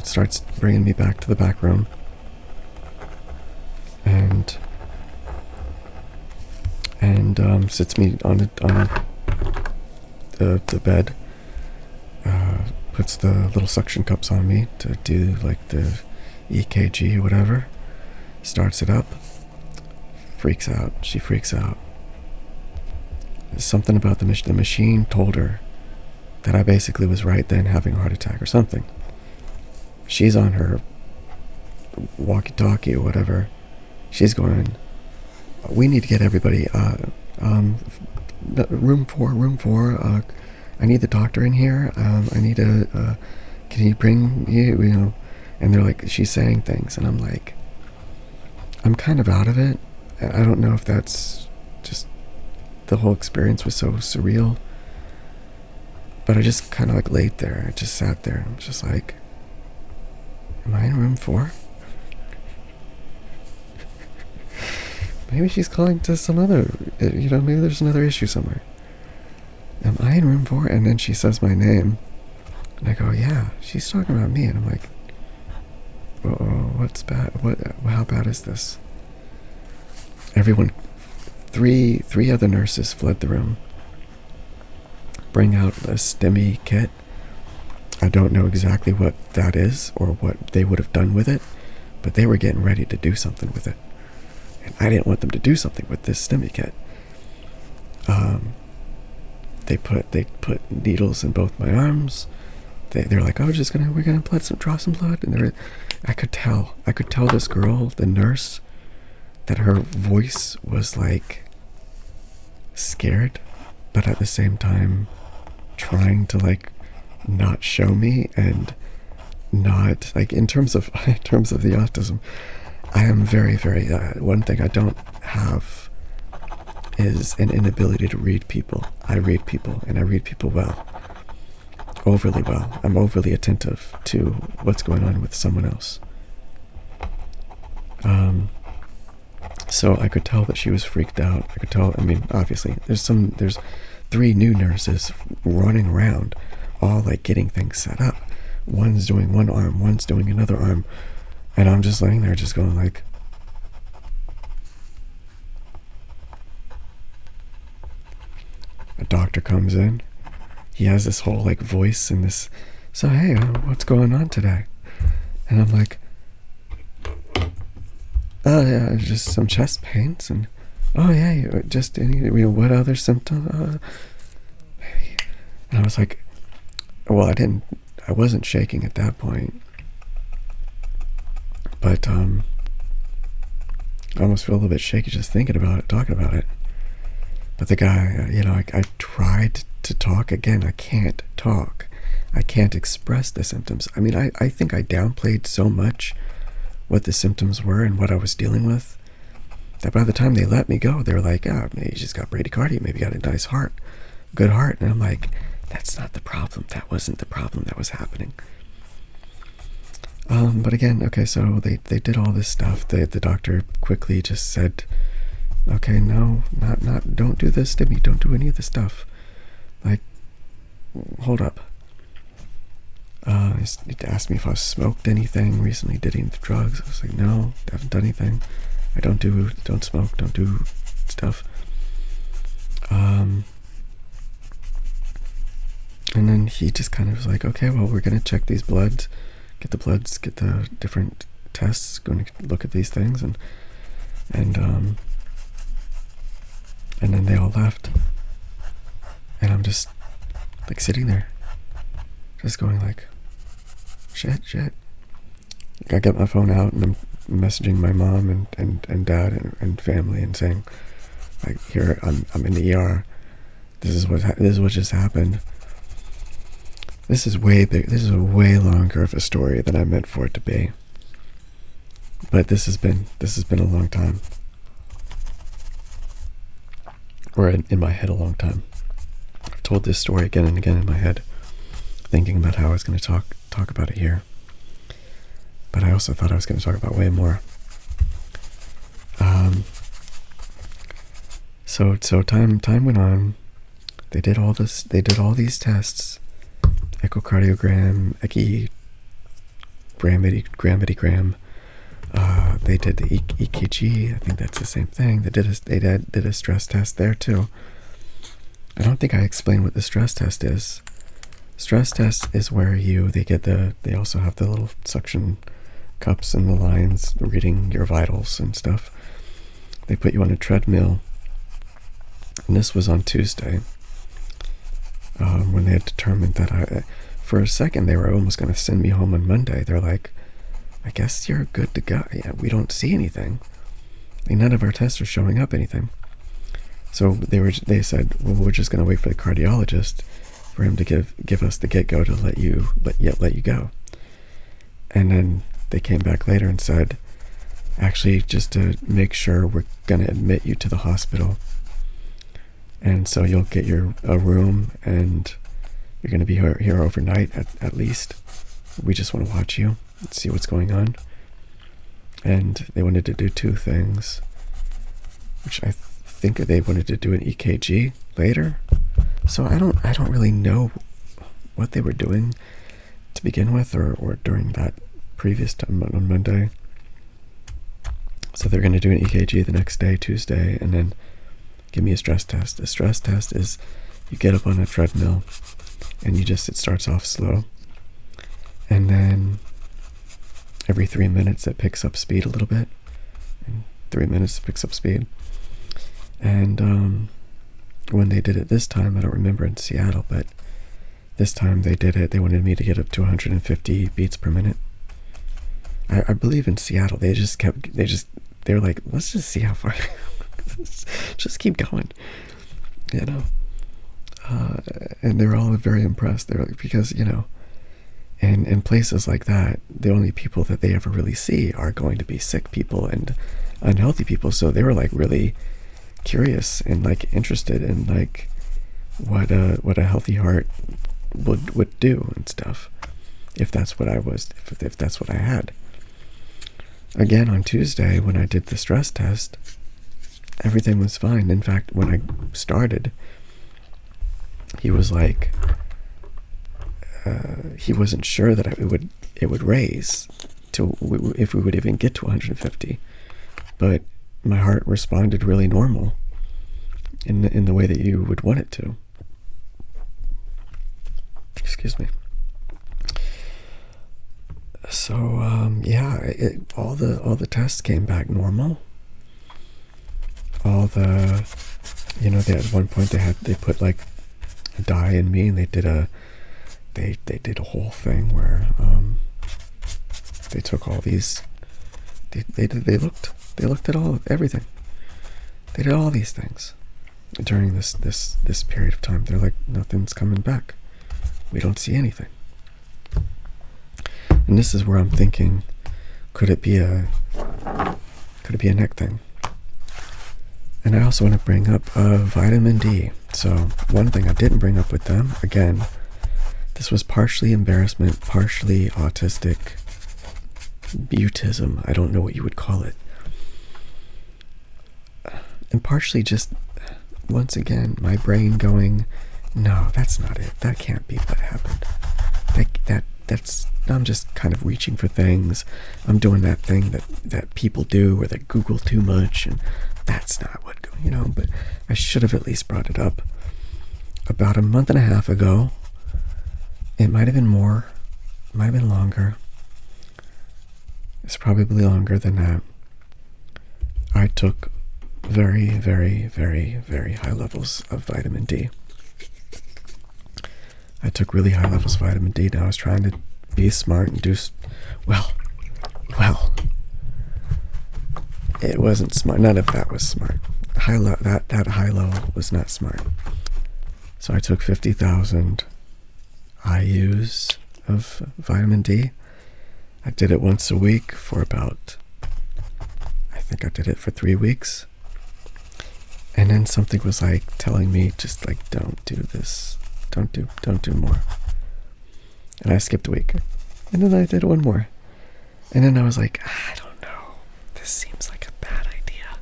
starts bringing me back to the back room, and sits me on the bed, puts the little suction cups on me to do like the EKG or whatever, starts it up, she freaks out. Something about the machine told her that I basically was right then having a heart attack or something. She's on her walkie-talkie or whatever. She's going, we need to get everybody, room 4, I need the doctor in here, I need can you bring you, and they're like, she's saying things, and I'm like, I'm kind of out of it. I don't know if that's just, the whole experience was so surreal, but I just kind of like laid there, I just sat there, and I'm just like, am I in room 4? Maybe she's calling to some other, maybe there's another issue somewhere. Am I in room 4? And then she says my name, and I go, yeah, she's talking about me. And I'm like, what's bad? How bad is this? Everyone, three other nurses fled the room, bring out a STEMI kit. I don't know exactly what that is or what they would have done with it, but they were getting ready to do something with it. And I didn't want them to do something with this STEMI kit. They put needles in both my arms. They're like, oh, we're gonna draw some blood. And I could tell this girl, the nurse, that her voice was like scared, but at the same time trying to like not show me, and not like in terms of the autism. I am very, very, one thing I don't have is an inability to read people. I read people, and I read people well. Overly well. I'm overly attentive to what's going on with someone else. So I could tell that she was freaked out. I could tell, obviously, there's 3 new nurses running around, all like getting things set up. One's doing one arm, one's doing another arm. And I'm just laying there just going like, a doctor comes in. He has this whole like voice and this, so hey, what's going on today? And I'm like, oh yeah, just some chest pains, and oh yeah, just what other symptom? And I was like, well, I wasn't shaking at that point. But I almost feel a little bit shaky just thinking about it, talking about it. But the guy, I tried to talk again. I can't talk. I can't express the symptoms. I mean, I think I downplayed so much what the symptoms were and what I was dealing with, that by the time they let me go, they were like, maybe you just got bradycardia, maybe you got a nice heart, good heart. And I'm like, that's not the problem. That wasn't the problem that was happening. But again, okay, so they did all this stuff. The doctor quickly just said, okay, no, don't do this to me. Don't do any of this stuff. Like, hold up. He asked me if I smoked anything recently, did any drugs. I was like, no, I haven't done anything. I don't smoke, don't do stuff. And then he just kind of was like, okay, well, we're going to check these bloods, get the different tests, going to look at these things. And then they all left. And I'm just like sitting there, just going like, shit. I get my phone out and I'm messaging my mom and dad and family and saying, like, here, I'm in the ER. This is what just happened. This is way big. This is a way longer of a story than I meant for it to be. But this has been a long time, or in my head a long time. I've told this story again and again in my head, thinking about how I was going to talk about it here. But I also thought I was going to talk about way more. So time went on. They did all this. They did all these tests: echocardiogram, grammadygram. They did the EKG. I think that's the same thing. They did a stress test there too. I don't think I explained what the stress test is. Stress test is where they also have the little suction cups and the lines reading your vitals and stuff. They put you on a treadmill, and this was on Tuesday, when they had determined that for a second they were almost going to send me home on Monday. They're like, I guess you're good to go. Yeah, we don't see anything. None of our tests are showing up anything. So they said, well, we're just going to wait for the cardiologist for him to give us the get-go to let you go. And then they came back later and said, actually, just to make sure, we're going to admit you to the hospital. And so you'll get a room, and you're going to be here overnight at least. We just want to watch you and see what's going on. And they wanted to do two things, which I think they wanted to do an EKG later. So I don't really know what they were doing to begin with, or during that previous time on Monday. So they're going to do an EKG the next day, Tuesday, and then give me a stress test. A stress test is you get up on a treadmill and it starts off slow, and then every 3 minutes it picks up speed a little bit, and 3 minutes it picks up speed. And when they did it this time, I don't remember in Seattle, but this time they did it, they wanted me to get up to 150 beats per minute. I believe in Seattle they were like, let's just see how far, just keep going, and they were all very impressed. They were like, because, and in places like that, the only people that they ever really see are going to be sick people and unhealthy people. So they were like really curious and like interested in like what a healthy heart would do and stuff, if that's what if that's what I had. Again, on Tuesday, when I did the stress test, everything was fine. In fact, when I started, he was like, he wasn't sure that it would raise to if we would even get to 150, but my heart responded really normal in the way that you would want it to. Excuse me. So all the tests came back normal. All the, they at one point they put like a dye in me, and they did a whole thing where they took all these, they looked at everything. They did all these things, during this period of time. They're like, nothing's coming back. We don't see anything. And this is where I'm thinking, could it be a neck thing? And I also want to bring up vitamin D. So one thing I didn't bring up with them, again, this was partially embarrassment, partially autistic mutism. I don't know what you would call it. And partially just, once again, my brain going, no, that's not it. That can't be what happened. That's I'm just kind of reaching for things. I'm doing that thing that people do where they Google too much, and that's not what, but I should have at least brought it up. About a month and a half ago, it might have been more, it might have been longer. It's probably longer than that. I took very, very, very, very high levels of vitamin D. I took really high levels of vitamin D. Now I was trying to be smart and do well. It wasn't smart. None of that was smart. That high-low was not smart. So I took 50,000 IUs of vitamin D. I did it once a week for about, I think I did it for 3 weeks. And then something was like telling me, just like, don't do this. Don't do more. And I skipped a week. And then I did one more. And then I was like, I don't know. This seems like a bad idea.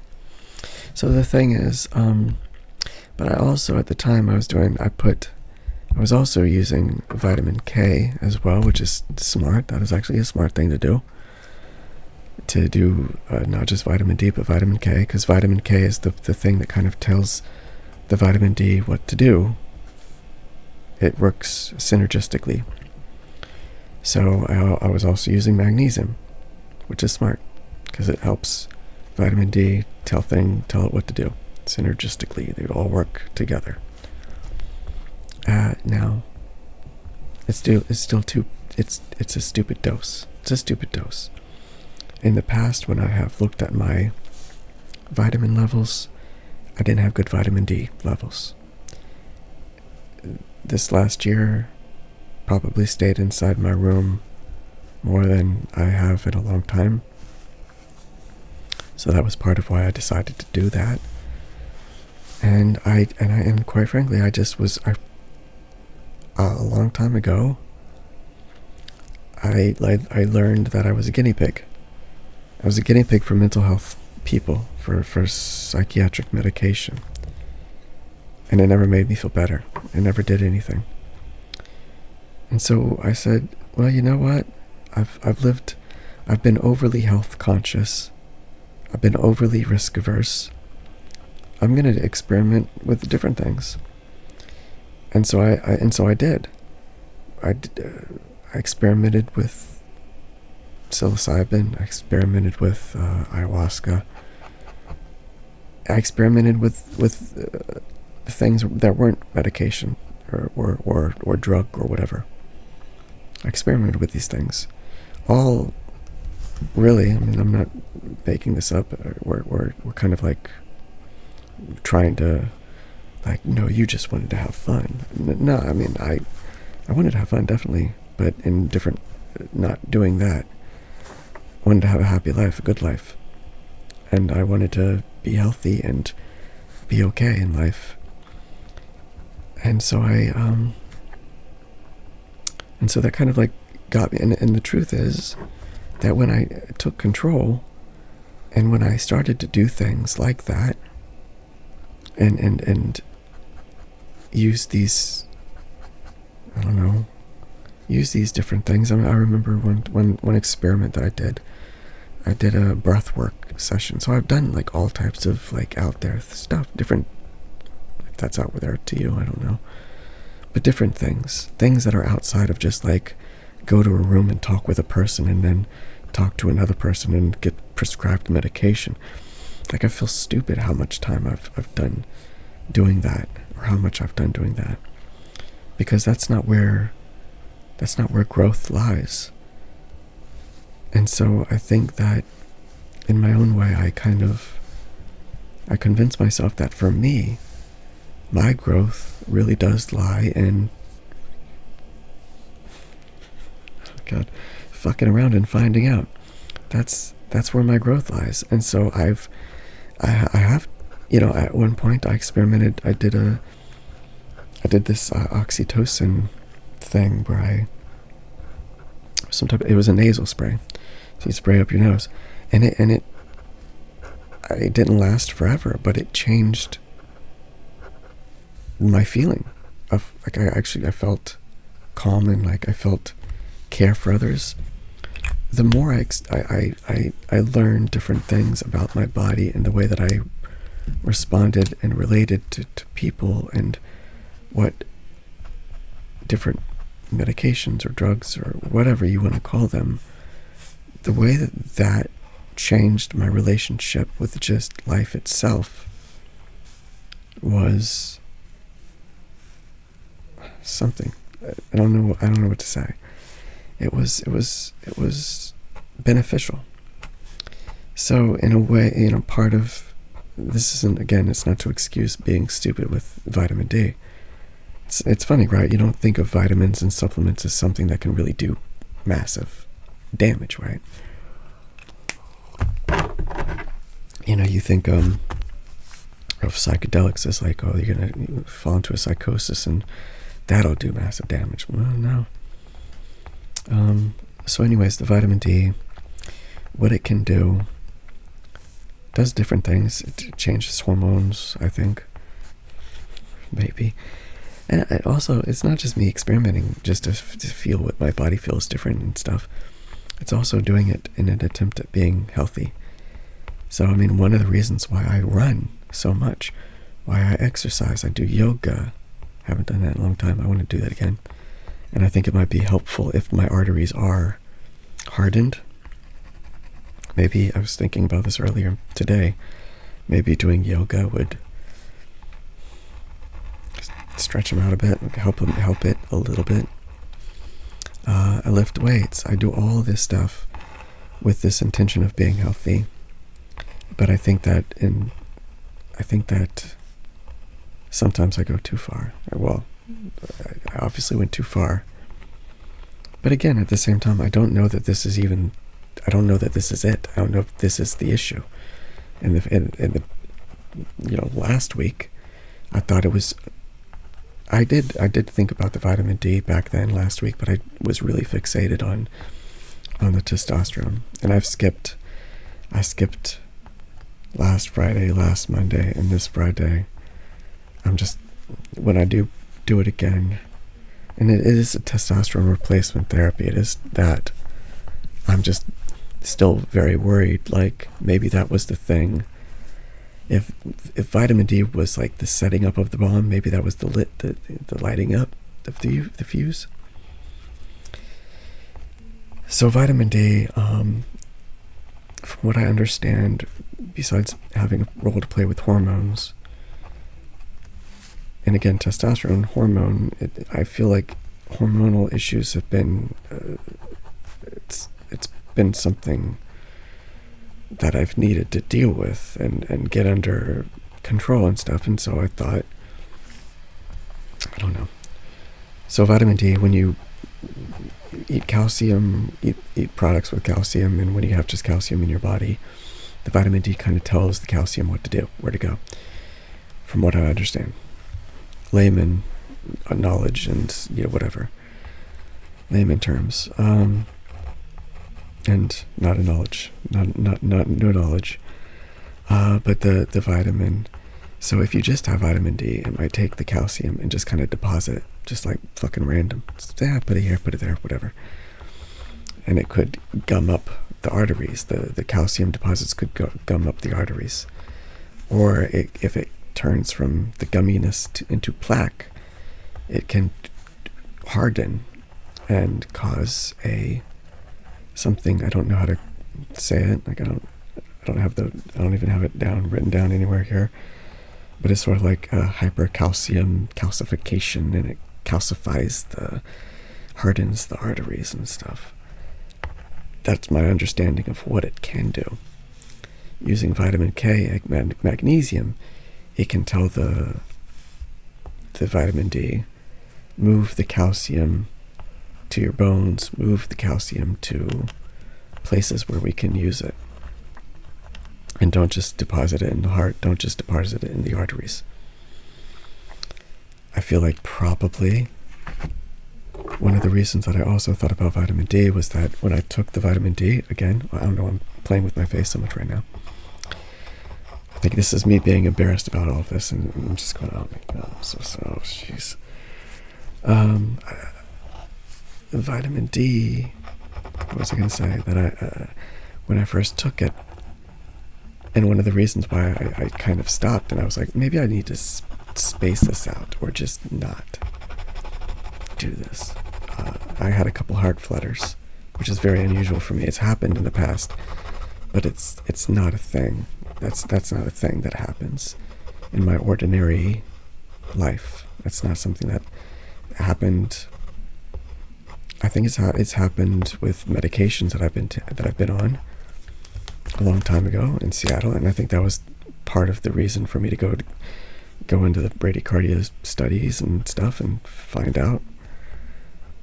So the thing is, but I also, at the time I was also using vitamin K as well, which is smart. That is actually a smart thing to do. To do not just vitamin D, but vitamin K, because vitamin K is the thing that kind of tells the vitamin D what to do. It works synergistically. So I was also using magnesium, which is smart, because it helps vitamin D tell it what to do. Synergistically, they all work together. Now, it's a stupid dose. It's a stupid dose. In the past, when I have looked at my vitamin levels, I didn't have good vitamin D levels. This last year, probably stayed inside my room more than I have in a long time. So that was part of why I decided to do that. And quite frankly, a long time ago, I learned that I was a guinea pig. I was a guinea pig for mental health people, for psychiatric medication. And it never made me feel better. It never did anything. And so I said, well, you know what? I've been overly health conscious. I've been overly risk averse. I'm going to experiment with different things. And so I did. I experimented with psilocybin. I experimented with ayahuasca. I experimented with things that weren't medication or drug or whatever. I experimented with these things. All really, I'm not making this up. We're kind of like trying to, like, no, you just wanted to have fun. No, I wanted to have fun, definitely, but in different, not doing that. I wanted to have a happy life, a good life. And I wanted to be healthy and be okay in life. And so so that kind of like got me. And the truth is that when I took control and when I started to do things like that and use these, use these different things. I remember one experiment that I did. I did a breath work session. So I've done like all types of like out there stuff, different, if that's out there to you, I don't know. But different things that are outside of just like go to a room and talk with a person and then talk to another person and get prescribed medication. Like, I feel stupid how much time I've done doing that, or how much I've done doing that, because that's not where growth lies. And so I think that in my own way, I convinced myself that for me, my growth really does lie in, oh God, fucking around and finding out. That's where my growth lies. And so I have, at one point I experimented. I did this oxytocin thing where it was a nasal spray. So you spray up your nose, and it didn't last forever, but it changed my feeling of, like, I felt calm, and like I felt care for others. The more I learned different things about my body and the way that I responded and related to people, and what different medications or drugs or whatever you want to call them, the way that changed my relationship with just life itself was something. I don't know what to say. It was beneficial. So in a way, part of this isn't, again, it's not to excuse being stupid with vitamin D. It's funny, right? You don't think of vitamins and supplements as something that can really do massive damage, right? You think of psychedelics as like, oh, you're gonna fall into a psychosis and that'll do massive damage. Well, no. So anyways, the vitamin D, what it can do, does different things. It changes hormones, I think. Maybe. And also, it's not just me experimenting just to feel what my body feels different and stuff. It's also doing it in an attempt at being healthy. So, one of the reasons why I run so much, why I exercise, I do yoga. Haven't done that in a long time. I want to do that again. And I think it might be helpful if my arteries are hardened. Maybe, I was thinking about this earlier today, maybe doing yoga would stretch them out a bit, help it a little bit. I lift weights. I do all this stuff with this intention of being healthy. But I think that sometimes I go too far. Well, I obviously went too far. But again, at the same time, I don't know that this is it. I don't know if this is the issue. And last week, I thought it was. I did think about the vitamin D back then last week, but I was really fixated on the testosterone. And I skipped last Friday, last Monday, and this Friday. When I do it again, and it is a testosterone replacement therapy, it is that, I'm just still very worried, like maybe that was the thing. If vitamin D was like the setting up of the bomb, maybe that was the lighting up of the fuse. So vitamin D, from what I understand, besides having a role to play with hormones, and again, testosterone hormone, I feel like hormonal issues have been, it's been something that I've needed to deal with and get under control and stuff. And so I thought, I don't know. So vitamin D, when you eat calcium, eat products with calcium, and when you have just calcium in your body, the vitamin D kind of tells the calcium what to do, where to go, from what I understand. Layman knowledge and, whatever. Layman terms. And not a knowledge, not no knowledge, but the vitamin. So if you just have vitamin D, it might take the calcium and just kind of deposit, just like fucking random. Just, put it here, put it there, whatever. And it could gum up the arteries. The calcium deposits could gum up the arteries, or if it turns from the gumminess into plaque, it can harden and cause something. I don't know how to say it. Like I don't even have it written down anywhere here. But it's sort of like a hypercalcium calcification, and it hardens the arteries and stuff. That's my understanding of what it can do. Using vitamin K, magnesium, it can tell the vitamin D, move the calcium to your bones, move the calcium to places where we can use it. And don't just deposit it in the heart, don't just deposit it in the arteries. I feel like probably one of the reasons that I also thought about vitamin D was that when I took the vitamin D, again, I don't know, I'm playing with my face so much right now. I think this is me being embarrassed about all of this, and I'm just going, oh my God, I'm so, jeez. Vitamin D, what was I going to say? That when I first took it, and one of the reasons why I kind of stopped, and I was like, maybe I need to space this out, or just not do this. I had a couple heart flutters, which is very unusual for me. It's happened in the past, but it's not a thing. That's not a thing that happens in my ordinary life. That's not something that happened. I think it's happened with medications that I've been on a long time ago in Seattle, and I think that was part of the reason for me to go into the Bradycardia studies and stuff and find out.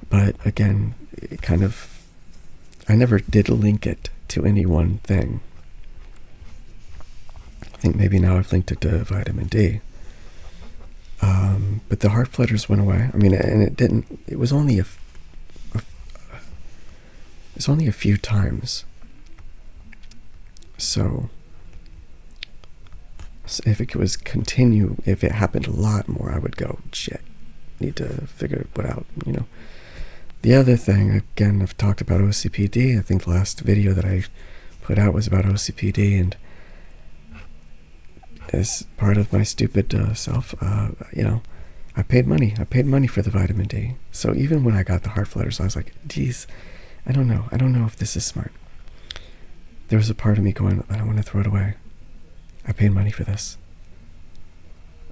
But again, I never did link it to any one thing. I think maybe now I've linked it to vitamin D. But the heart flutters went away. I mean, and it was only a few times. So if it happened a lot more, I would go, shit, need to figure it out, The other thing, again, I've talked about OCPD. I think the last video that I put out was about OCPD, and as part of my stupid self, I paid money. I paid money for the vitamin D. So even when I got the heart flutters, I was like, geez, I don't know if this is smart. There was a part of me going, I don't want to throw it away. I paid money for this.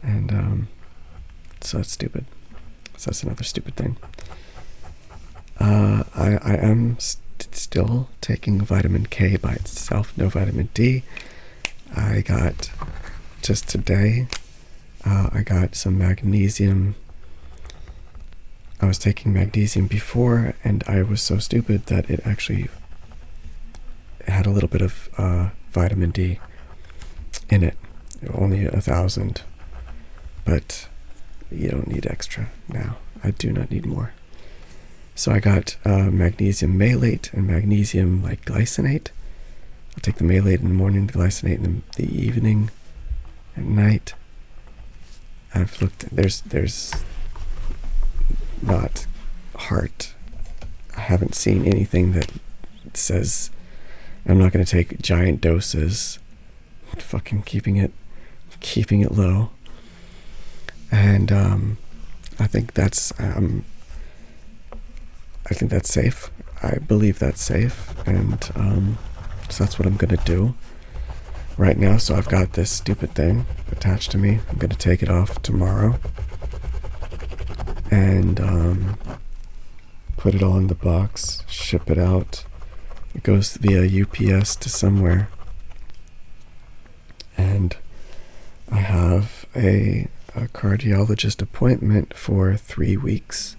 And so it's stupid. So that's another stupid thing. I am still taking vitamin K by itself, no vitamin D. I got, just today, I got some magnesium. I was taking magnesium before, and I was so stupid that it actually had a little bit of vitamin D in it. Only 1,000. But you don't need extra now. I do not need more. So I got magnesium malate and magnesium glycinate. I'll take the malate in the morning, the glycinate in the evening, at night. I've looked, there's not heart. I haven't seen anything that says I'm not going to take giant doses. Fucking keeping it low. And I think that's safe. I believe that's safe, and so that's what I'm gonna do right now. So I've got this stupid thing attached to me. I'm gonna take it off tomorrow and put it all in the box, ship it out. It goes via UPS to somewhere, and I have a cardiologist appointment for 3 weeks.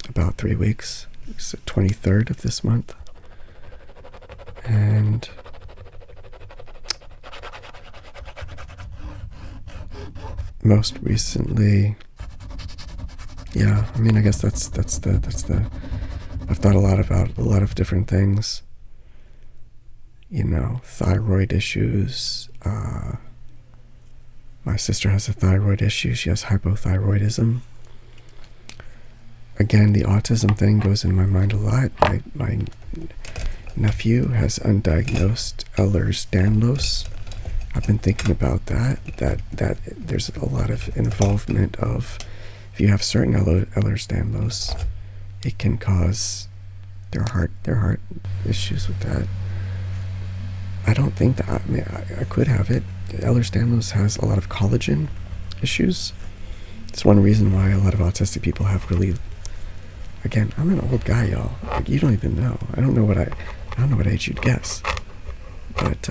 About 3 weeks. It's the 23rd of this month. And most recently, I guess that's the I've thought a lot about a lot of different things. Thyroid issues. My sister has a thyroid issue. She has hypothyroidism. Again, the autism thing goes in my mind a lot. My nephew has undiagnosed Ehlers-Danlos. I've been thinking about that there's a lot of involvement of, if you have certain Ehlers-Danlos, it can cause their heart issues with that. I don't think that, I could have it. Ehlers-Danlos has a lot of collagen issues. It's one reason why a lot of autistic people have really, again, I'm an old guy, y'all. You don't even know. I don't know what age you'd guess. But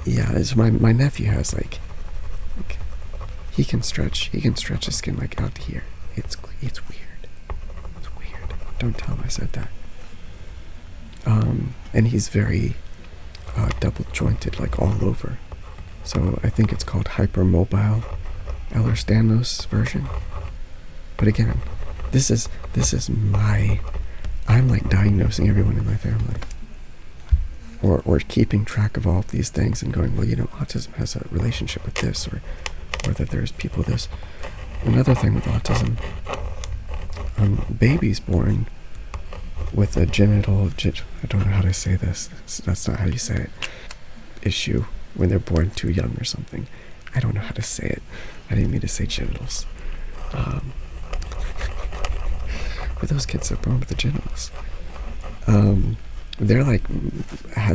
it's my nephew has like he can stretch his skin like out to here. It's weird. It's weird. Don't tell him I said that. And he's very double jointed, like all over. So I think it's called hypermobile Ehlers-Danlos version. But again, this is I'm like diagnosing everyone in my family. Or keeping track of all of these things and going, well, autism has a relationship with this, or that there's people this. Another thing with autism, babies born with a I don't know how to say this. That's not how you say it. Issue when they're born too young or something. I don't know how to say it. I didn't mean to say genitals. But those kids are born with the genitals. They're like,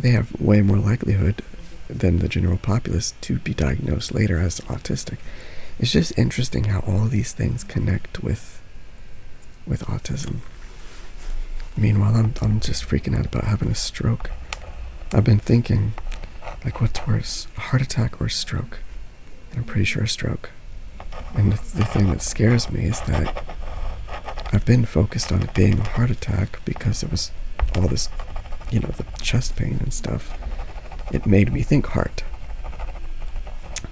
they have way more likelihood than the general populace to be diagnosed later as autistic. It's just interesting how all these things connect with autism. Meanwhile, I'm just freaking out about having a stroke. I've been thinking, like, what's worse, a heart attack or a stroke? And I'm pretty sure a stroke. And the thing that scares me is that I've been focused on it being a heart attack because it was all this, the chest pain and stuff. It made me think heart.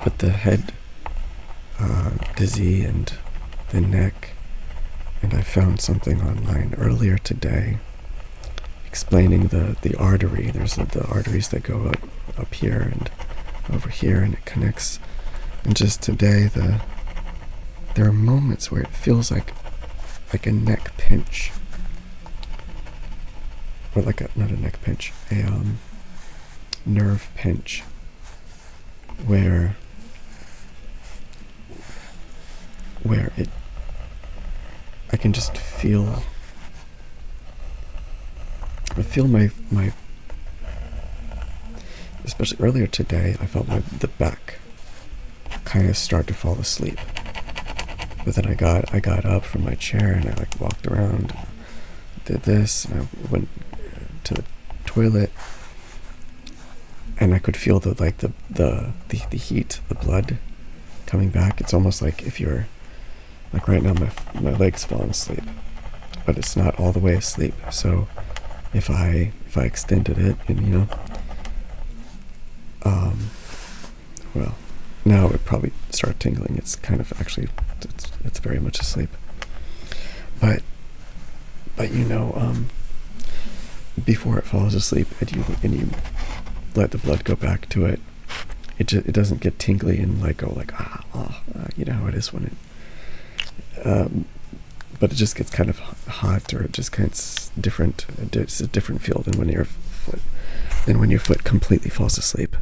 But the head dizzy and the neck, and I found something online earlier today explaining the artery. There's the arteries that go up here and over here, and it connects. And just today, there are moments where it feels like a neck pinch, or not a neck pinch, a nerve pinch, where I can just feel my especially earlier today, I felt the back kind of start to fall asleep. But then I got up from my chair and I walked around, did this, and I went to the toilet, and I could feel the heat, the blood coming back. It's almost like if you're like right now, my legs falling asleep, but it's not all the way asleep. So if I extended it, and well, now it would probably start tingling. It's kind of actually, it's very much asleep. But before it falls asleep and you let the blood go back to it, it doesn't get tingly and you know how it is when it, but it just gets kind of hot, or it just gets different. It's a different feel than when your foot completely falls asleep.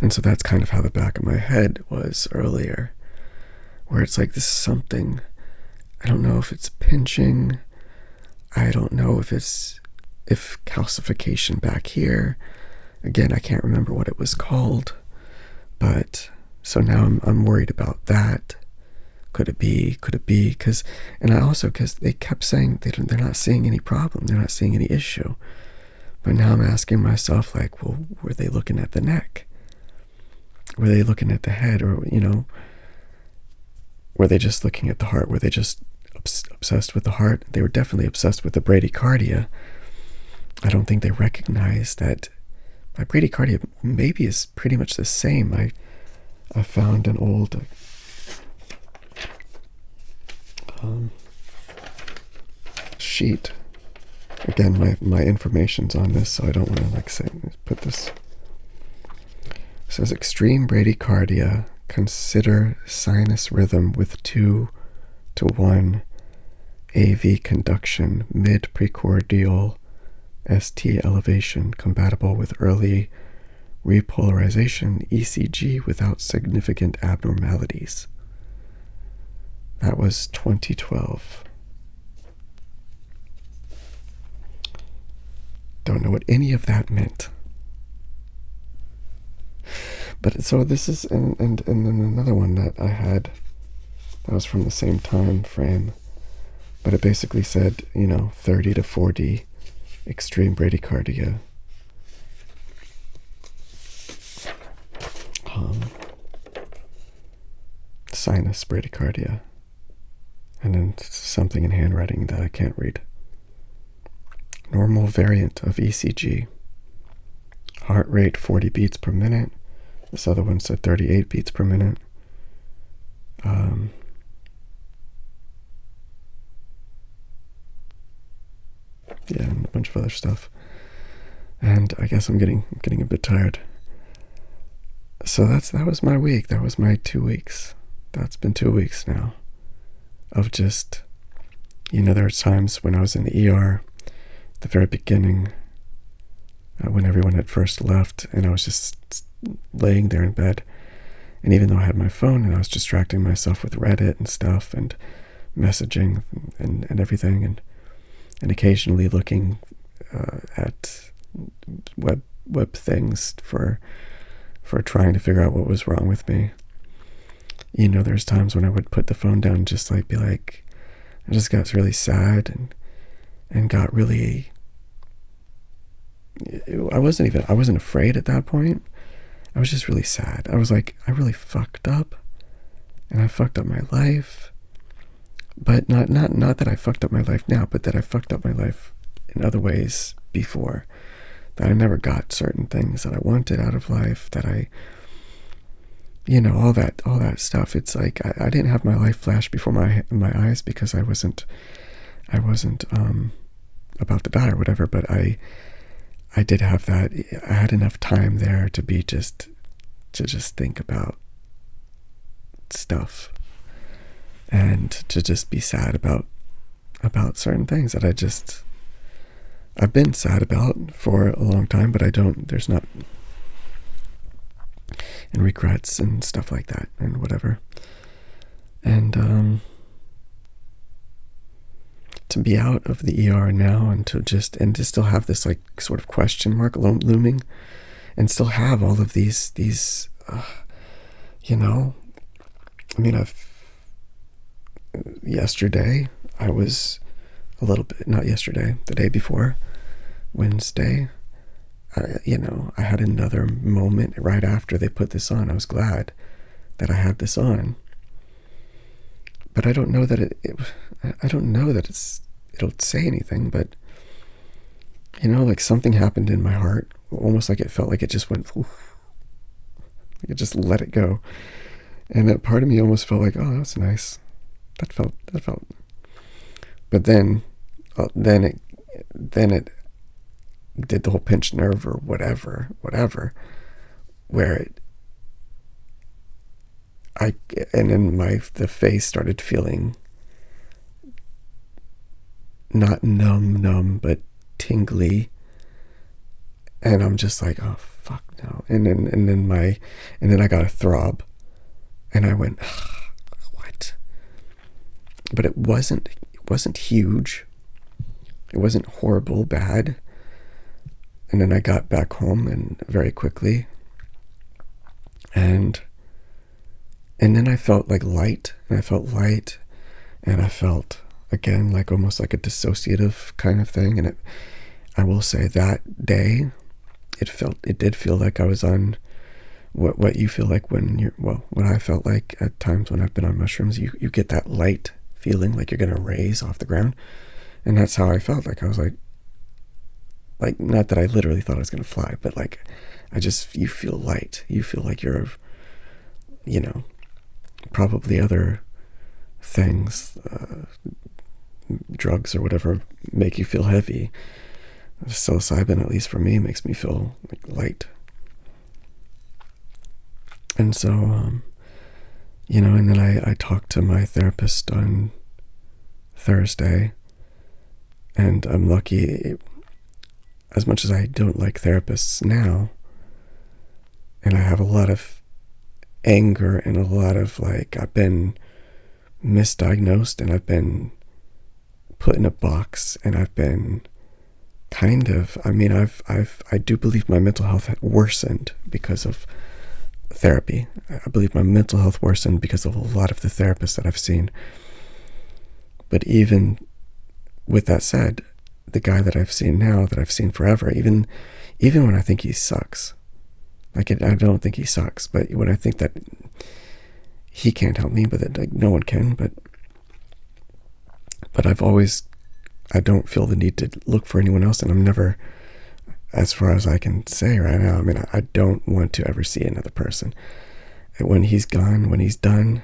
And so that's kind of how the back of my head was earlier, where it's like this something, I don't know if it's pinching, I don't know if calcification back here. Again, I can't remember what it was called, but so now I'm worried about that. Could it be? Because they kept saying they're not seeing any problem, they're not seeing any issue. But now I'm asking myself, like, well, were they looking at the neck? Were they looking at the head? Or, were they just looking at the heart? Were they just obsessed with the heart? They were definitely obsessed with the bradycardia. I don't think they recognized that my bradycardia maybe is pretty much the same. I found an old sheet. Again, my information's on this, so I don't want to put this. It says extreme bradycardia. Consider sinus rhythm with 2-to-1 AV conduction, mid precordial ST elevation, compatible with early repolarization, ECG without significant abnormalities. That was 2012. Don't know what any of that meant. But so this is, and then another one that I had, that was from the same time frame, but it basically said, 30 to 40 extreme bradycardia. sinus bradycardia, and then something in handwriting that I can't read. Normal variant of ECG. Heart rate 40 beats per minute. This other one said 38 beats per minute. Yeah, and a bunch of other stuff. And I guess I'm getting a bit tired. So that was my week. That was my 2 weeks. That's been 2 weeks now of just, there were times when I was in the ER, the very beginning, when everyone had first left, and I was just laying there in bed. And even though I had my phone and I was distracting myself with Reddit and stuff and messaging and everything, and occasionally looking at web things for trying to figure out what was wrong with me. There's times when I would put the phone down and just be like, I just got really sad and got really, I wasn't afraid at that point. I was just really sad. I was like, I really fucked up, and I fucked up my life. But not that I fucked up my life now, but that I fucked up my life in other ways before. That I never got certain things that I wanted out of life, that I, all that stuff. It's like I didn't have my life flash before my eyes because I wasn't about to die or whatever, but I did have that. I had enough time there to just think about stuff and to just be sad about certain things that I've been sad about for a long time, but there's not, and regrets and stuff like that and whatever. And to be out of the ER now and to still have this sort of question mark looming, and still have all of these yesterday I was a little bit, not yesterday, the day before, Wednesday, I had another moment right after they put this on. I was glad that I had this on, but I don't know that it'll say anything, but something happened in my heart, almost like it felt like it just went, oof, it just let it go. And that part of me almost felt like, oh, that was nice. That felt, but then it did the whole pinched nerve or whatever, where the face started feeling not numb, but tingly. And I'm just like, oh, fuck no. And then I got a throb, and I went, what? But it wasn't huge. It wasn't horrible, bad. And then I got back home and very quickly. And then I felt light, and I felt again, almost like a dissociative kind of thing. And I will say that day, it did feel like I was on what you feel like what I felt like at times when I've been on mushrooms. You get that light feeling like you're going to raise off the ground. And that's how I felt. I was like, not that I literally thought I was going to fly, but you feel light. You feel like you're, probably other things, drugs or whatever, make you feel heavy. Psilocybin, at least for me, makes me feel light. And so, and then I talked to my therapist on Thursday, and I'm lucky, as much as I don't like therapists now, and I have a lot of anger and a lot of I've been misdiagnosed, and I've been put in a box, and I've been I do believe my mental health had worsened because of therapy. I believe my mental health worsened because of a lot of the therapists that I've seen. But even with that said, the guy that I've seen now, that I've seen forever, even when I think he sucks, I don't think he sucks, but when I think that he can't help me with it. Like, no one can, but I don't feel the need to look for anyone else, and I'm never, as far as I can say right now, I mean, I don't want to ever see another person. And when he's gone, when he's done,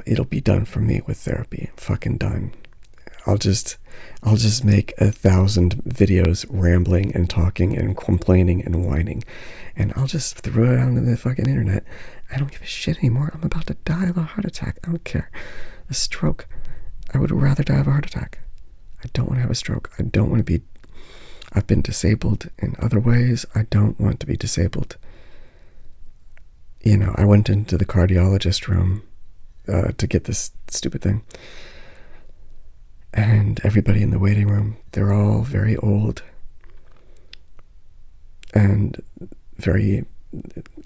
it'll be done for me with therapy. Fucking done. I'll just make 1,000 videos rambling and talking and complaining and whining, and I'll just throw it out on the fucking internet. I don't give a shit anymore. I'm about to die of a heart attack. I don't care. A stroke. I would rather die of a heart attack. I don't want to have a stroke. I don't want to be... I've been disabled in other ways. I don't want to be disabled. You know, I went into the cardiologist room to get this stupid thing. And everybody in the waiting room, they're all very old. And a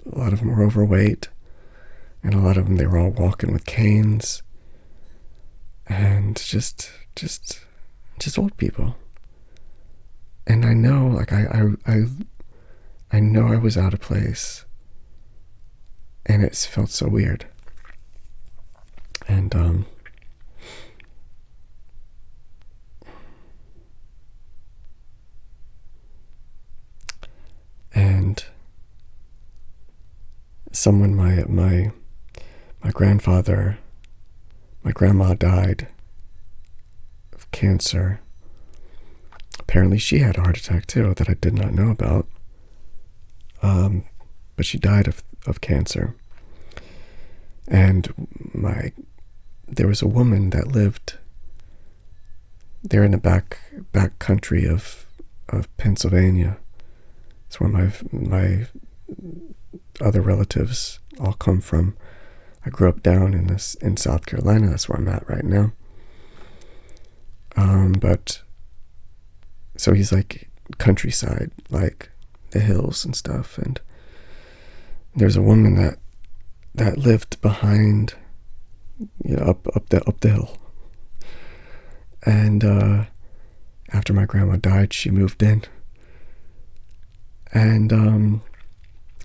lot of them were overweight. And a lot of them, they were all walking with canes. And just old people. And I know, like, I know I was out of place. And it felt so weird. And, someone, my grandfather, my grandma died of cancer. Apparently she had a heart attack too that I did not know about. But she died of cancer. And there was a woman that lived there in the back country of Pennsylvania. It's where my other relatives all come from. I grew up down in South Carolina. That's where I'm at right now. But so he's like countryside, like the hills and stuff. And there's a woman that lived behind, you know, up the hill. And after my grandma died, she moved in. And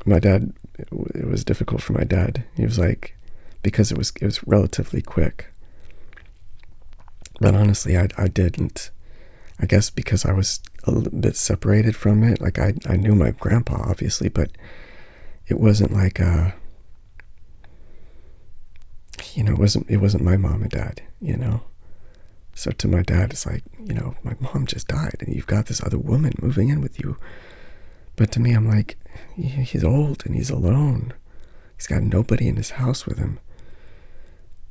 my dad, it was difficult for my dad. He was like, because it was relatively quick. But honestly, I didn't. I guess because I was a little bit separated from it. Like I knew my grandpa, obviously, but it wasn't like you know, it wasn't my mom and dad, you know. So to my dad, it's like, you know, my mom just died, and you've got this other woman moving in with you. But to me, I'm like, he's old and he's alone. He's got nobody in his house with him.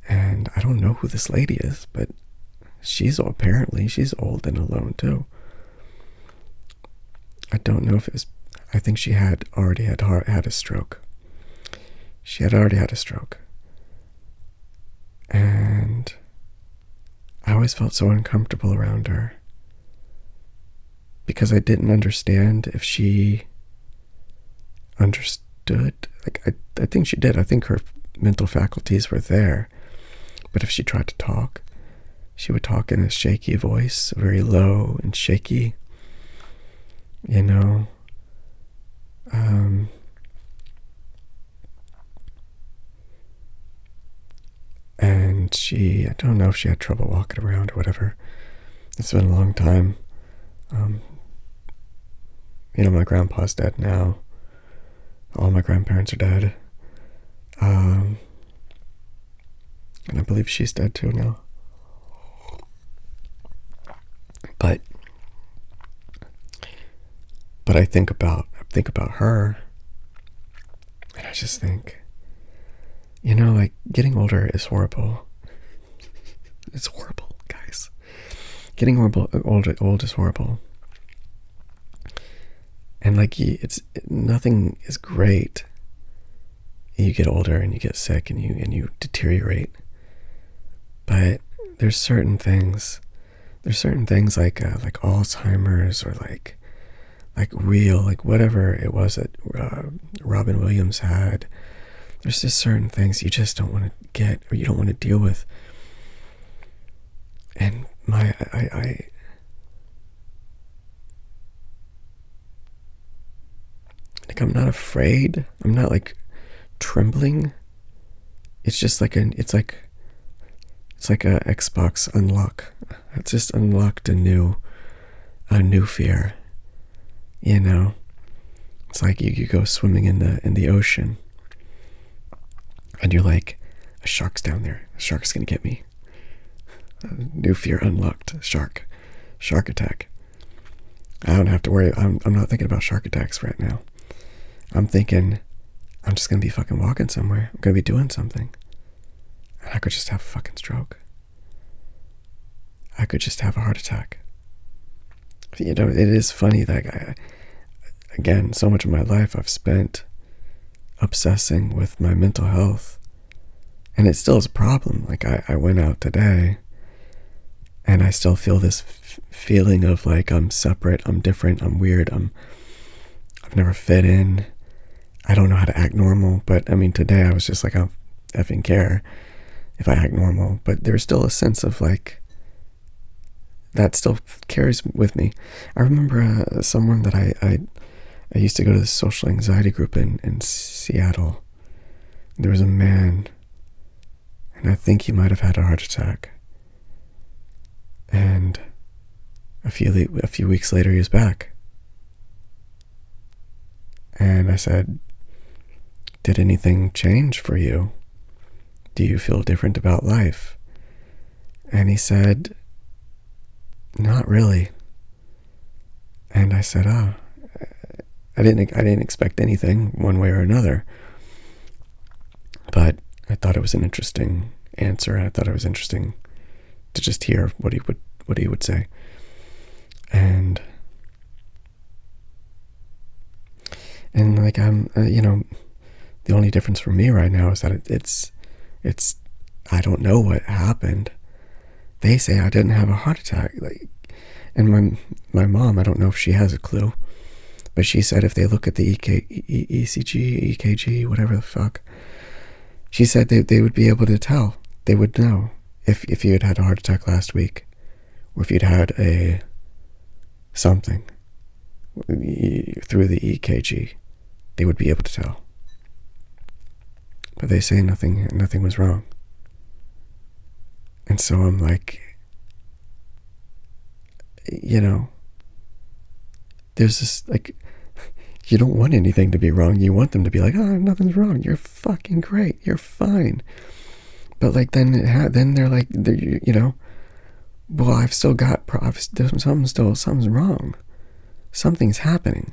And I don't know who this lady is, but apparently she's old and alone too. I don't know if it was, I think she had already had a stroke. She had already had a stroke. And I always felt so uncomfortable around her. Because I didn't understand if she understood. Like, I think she did. I think her mental faculties were there. But if she tried to talk, she would talk in a shaky voice, very low and shaky, you know. And I don't know if she had trouble walking around or whatever. It's been a long time. You know, my grandpa's dead now. All my grandparents are dead. And I believe she's dead too now. But I think about her, and I just think, you know, like, getting older is horrible. It's horrible, guys. Getting old is horrible. And like, nothing is great. You get older and you get sick and you deteriorate. But there's certain things like Alzheimer's, or like whatever it was that Robin Williams had. There's just certain things you just don't want to get, or you don't want to deal with. And like, I'm not afraid. I'm not like trembling. it's just like it's like a Xbox unlock. It's just unlocked a new fear. You know, it's like you go swimming in the ocean, and you're like, a shark's down there. A shark's gonna get me. New fear unlocked. Shark attack. I don't have to worry. I'm not thinking about shark attacks right now. I'm thinking I'm just gonna be fucking walking somewhere. I'm gonna be doing something. And I could just have a fucking stroke. I could just have a heart attack. You know, it is funny that again, so much of my life I've spent obsessing with my mental health. And it still is a problem. Like I went out today and I still feel this feeling of like I'm separate, I'm different, I'm weird, I've never fit in. I don't know how to act normal. But I mean, today I was just like, I don't effing care if I act normal. But there's still a sense of like, that still carries with me. I remember someone that I used to go to this social anxiety group in Seattle. There was a man, and I think he might have had a heart attack. And a few weeks later, he was back. And I said, did anything change for you? Do you feel different about life? And he said, not really. And I said, I didn't expect anything one way or another. But I thought it was an interesting answer. I thought it was interesting to just hear what he would say. And like I'm, the only difference for me right now is that it's I don't know what happened. They say I didn't have a heart attack, and my mom, I don't know if she has a clue, but she said if they look at the ECG, EKG, whatever the fuck, she said they would be able to tell. They would know if you had a heart attack last week, or if you'd had something through the EKG. They would be able to tell. But they say nothing was wrong. And so I'm like, there's this, like, you don't want anything to be wrong. You want them to be like, oh, nothing's wrong. You're fucking great. You're fine. But like, then they're like, well, I've still got something's wrong. Something's happening.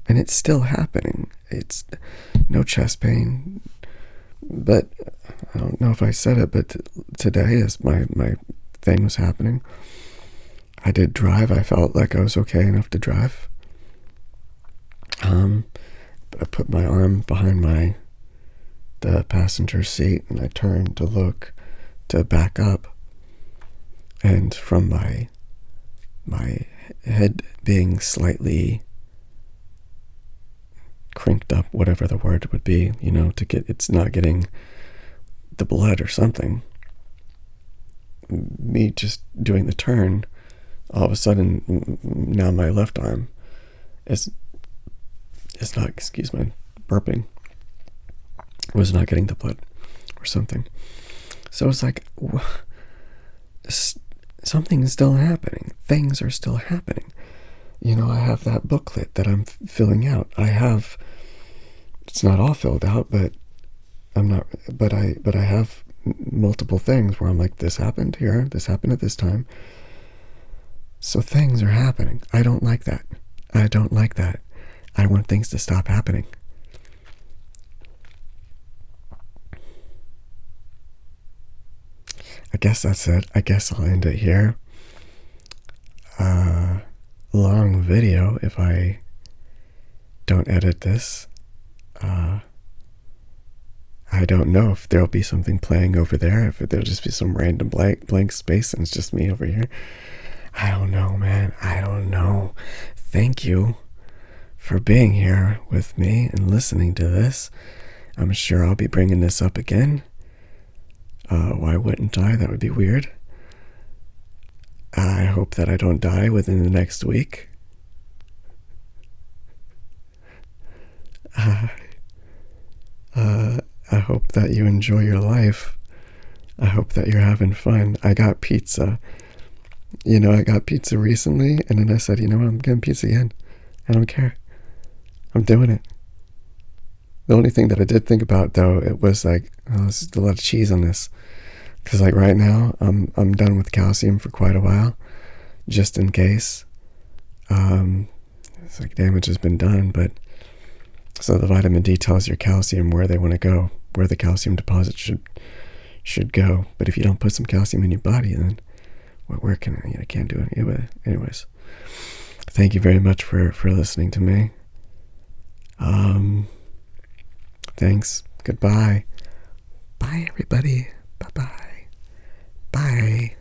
And it's still happening. It's no chest pain. But I don't know if I said it, but today as my thing was happening, I did drive. I felt like I was okay enough to drive. I put my arm behind the passenger seat, and I turned to look to back up. And from my head being slightly crinked up, whatever the word would be, it's not getting the blood or something. Me just doing the turn, all of a sudden, now my left arm is not, excuse my burping, was not getting the blood or something. So it's like, something is still happening. Things are still happening. I have that booklet that I'm filling out. It's not all filled out, but I have multiple things where I'm like, this happened here, this happened at this time. So things are happening. I don't like that. I want things to stop happening. I guess that's it. I guess I'll end it here. Long video if I don't edit this. I don't know if there'll be something playing over there, if there'll just be some random blank space and it's just me over here. I don't know, man. I don't know. Thank you for being here with me and listening to this. I'm sure I'll be bringing this up again. Why wouldn't I? That would be weird. I hope that I don't die within the next week. I hope that you enjoy your life. I hope that you're having fun. I got pizza. I got pizza recently, and then I said, what, I'm getting pizza again. I don't care. I'm doing it. The only thing that I did think about, though, it was like, there's a lot of cheese on this. Because like right now, I'm done with calcium for quite a while, just in case. It's like damage has been done, but so the vitamin D tells your calcium where they want to go, where the calcium deposit should go. But if you don't put some calcium in your body, then where can I can't do it. Anyways, thank you very much for listening to me. Thanks. Goodbye. Bye, everybody. Bye-bye. Bye.